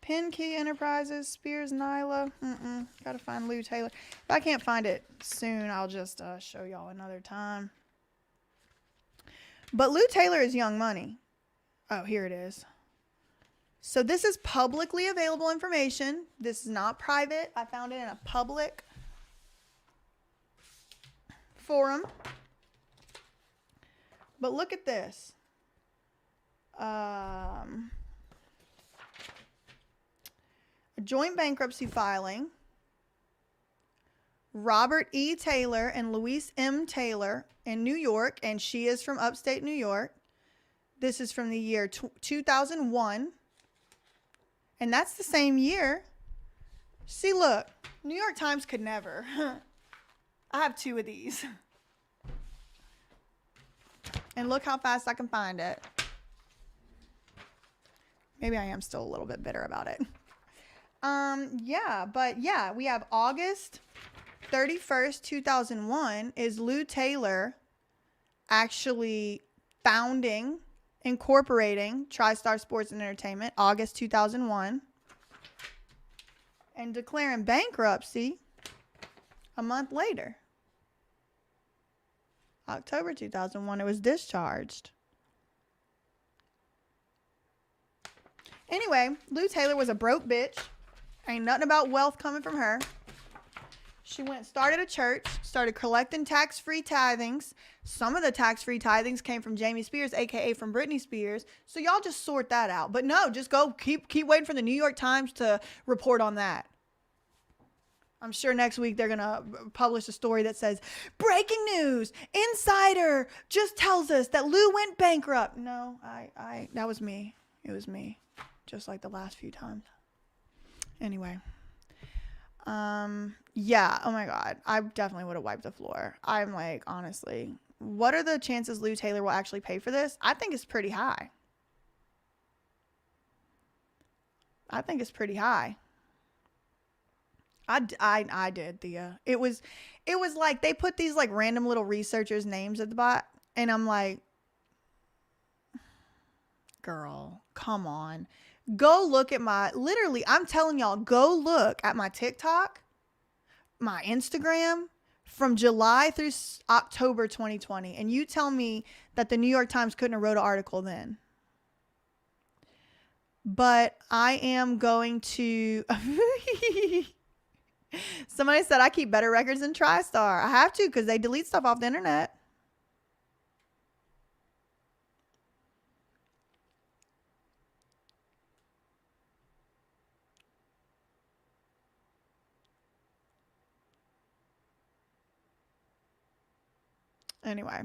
Penkey Enterprises, Spears Nyla. Gotta find Lou Taylor. If I can't find it soon, I'll just show y'all another time. But Lou Taylor is young money. Oh, here it is. So this is publicly available information. This is not private. I found it in a public forum. But look at this. A joint bankruptcy filing. Robert E. Taylor and Louise M. Taylor in New York, and she is from upstate New York. This is from the year 2001, and that's the same year. See, look, New York Times could never. I have 2 of these. And look how fast I can find it. Maybe I am still a little bit bitter about it. Yeah, we have August 31st, 2001 is Lou Taylor actually incorporating TriStar Sports and Entertainment, August 2001, and declaring bankruptcy a month later. October 2001, it was discharged. Anyway, Lou Taylor was a broke bitch. Ain't nothing about wealth coming from her. She started a church, started collecting tax-free tithings. Some of the tax-free tithings came from Jamie Spears, a.k.a. from Britney Spears. So y'all just sort that out. But no, just go keep waiting for the New York Times to report on that. I'm sure next week they're going to publish a story that says, breaking news, insider just tells us that Lou went bankrupt. No, that was me. It was me. Just like the last few times. Anyway. Yeah, oh my God. I definitely would have wiped the floor. I'm like, honestly, what are the chances Lou Taylor will actually pay for this? I think it's pretty high. I did, Thea. It was like they put these like random little researchers' names at the bottom, and I'm like, girl, come on. Go look at I'm telling y'all, go look at my TikTok, my Instagram from July through October 2020. And you tell me that the New York Times couldn't have wrote an article then. But I am going to, somebody said I keep better records than TriStar. I have to, because they delete stuff off the internet. Anyway.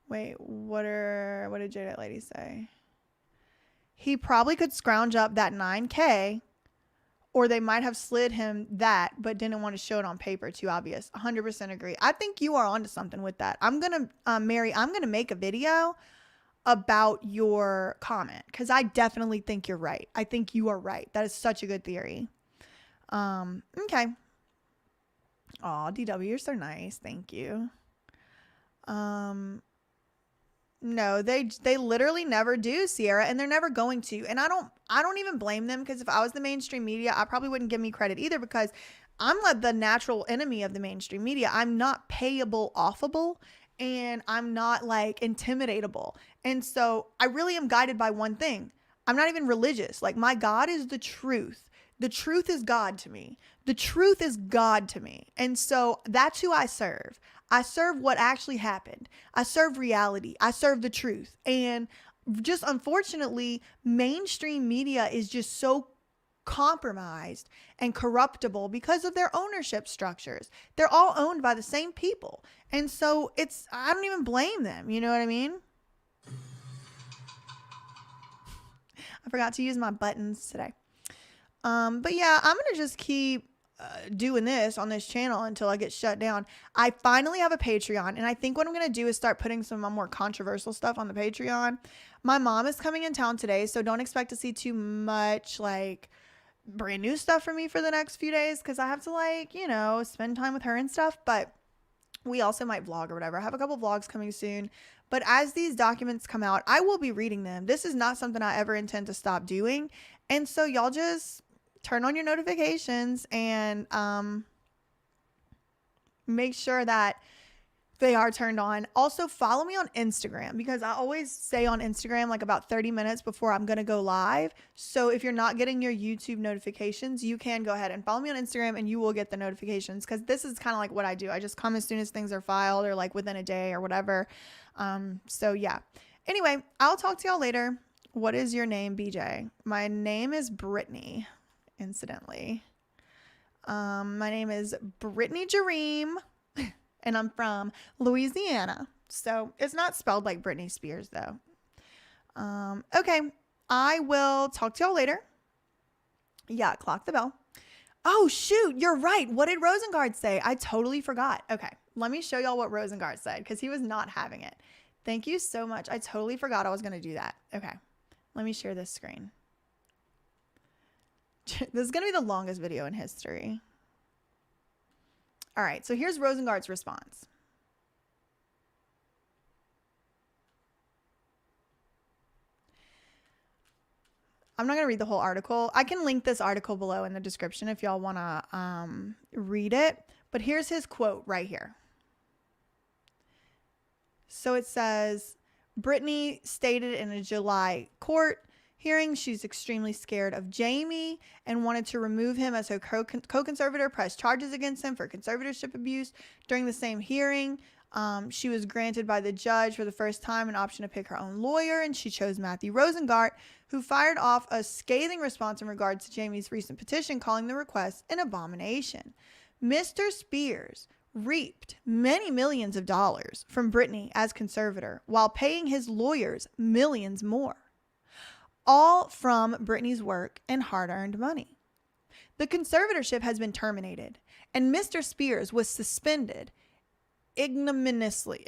Wait, what did Jadeite lady say? He probably could scrounge up that $9,000, or they might have slid him that, but didn't want to show it on paper. Too obvious. 100% agree. I think you are onto something with that. I'm going to, Mary, I'm going to make a video about your comment, because I definitely think you're right. I think you are right. That is such a good theory. Okay. Aw, DW, you're so nice. Thank you. No, they literally never do, Sierra, and they're never going to. And I don't even blame them, because if I was the mainstream media, I probably wouldn't give me credit either, because I'm like the natural enemy of the mainstream media. I'm not payable offable, and I'm not like intimidatable. And so I really am guided by one thing. I'm not even religious. Like, my God is the truth. The truth is God to me. The truth is God to me. And so that's who I serve. I serve what actually happened. I serve reality. I serve the truth. And just unfortunately, mainstream media is just so compromised and corruptible because of their ownership structures. They're all owned by the same people. And so I don't even blame them. You know what I mean? I forgot to use my buttons today. But yeah, I'm going to just keep doing this on this channel until I get shut down. I finally have a Patreon, and I think what I'm going to do is start putting some of my more controversial stuff on the Patreon. My mom is coming in town today, so don't expect to see too much like brand new stuff from me for the next few days, because I have to like, you know, spend time with her and stuff. But we also might vlog or whatever. I have a couple vlogs coming soon. But as these documents come out, I will be reading them. This is not something I ever intend to stop doing. And so y'all just turn on your notifications and make sure that they are turned on. Also, follow me on Instagram, because I always say on Instagram like about 30 minutes before I'm going to go live. So if you're not getting your YouTube notifications, you can go ahead and follow me on Instagram and you will get the notifications, because this is kind of like what I do. I just come as soon as things are filed or like within a day or whatever. So yeah. Anyway, I'll talk to y'all later. What is your name, BJ? My name is Britney, incidentally. My name is Britney Jareem. And I'm from Louisiana. So it's not spelled like Britney Spears, though. Okay. I will talk to y'all later. Yeah, clock the bell. Oh, shoot. You're right. What did Rosengart say? I totally forgot. Okay. Let me show y'all what Rosengart said, because he was not having it. Thank you so much. I totally forgot I was going to do that. Okay. Let me share this screen. This is going to be the longest video in history. All right, so here's Rosengart's response. I'm not going to read the whole article. I can link this article below in the description if y'all want to read it. But here's his quote right here. So it says, Britney stated in a July court hearing she's extremely scared of Jamie and wanted to remove him as her co-conservator, press charges against him for conservatorship abuse. During the same hearing, she was granted by the judge for the first time an option to pick her own lawyer, and she chose Matthew Rosengart, who fired off a scathing response in regards to Jamie's recent petition, calling the request an abomination. Mr. Spears reaped many millions of dollars from Britney as conservator while paying his lawyers millions more, all from Britney's work and hard-earned money. The conservatorship has been terminated, and Mr. Spears was suspended ignominiously.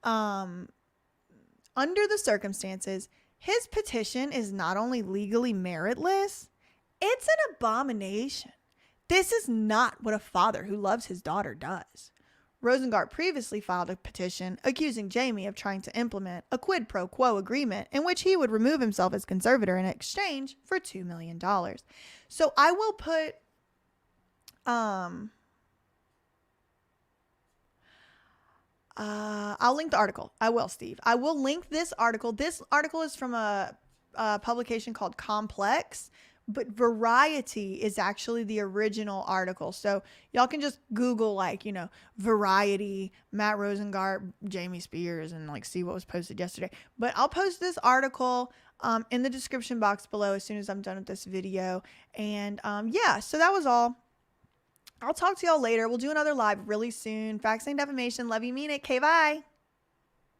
Under the circumstances, his petition is not only legally meritless, it's an abomination. This is not what a father who loves his daughter does. Rosengart previously filed a petition accusing Jamie of trying to implement a quid pro quo agreement in which he would remove himself as conservator in exchange for $2 million. So I will put, I'll link the article. I will, Steve. I will link this article. This article is from a publication called Complex, but Variety is actually the original article. So y'all can just Google like, you know, Variety, Matt Rosengart, Jamie Spears, and like see what was posted yesterday. But I'll post this article in the description box below as soon as I'm done with this video. And yeah, so that was all. I'll talk to y'all later. We'll do another live really soon. Faxing defamation. Love you, mean it. Okay, bye.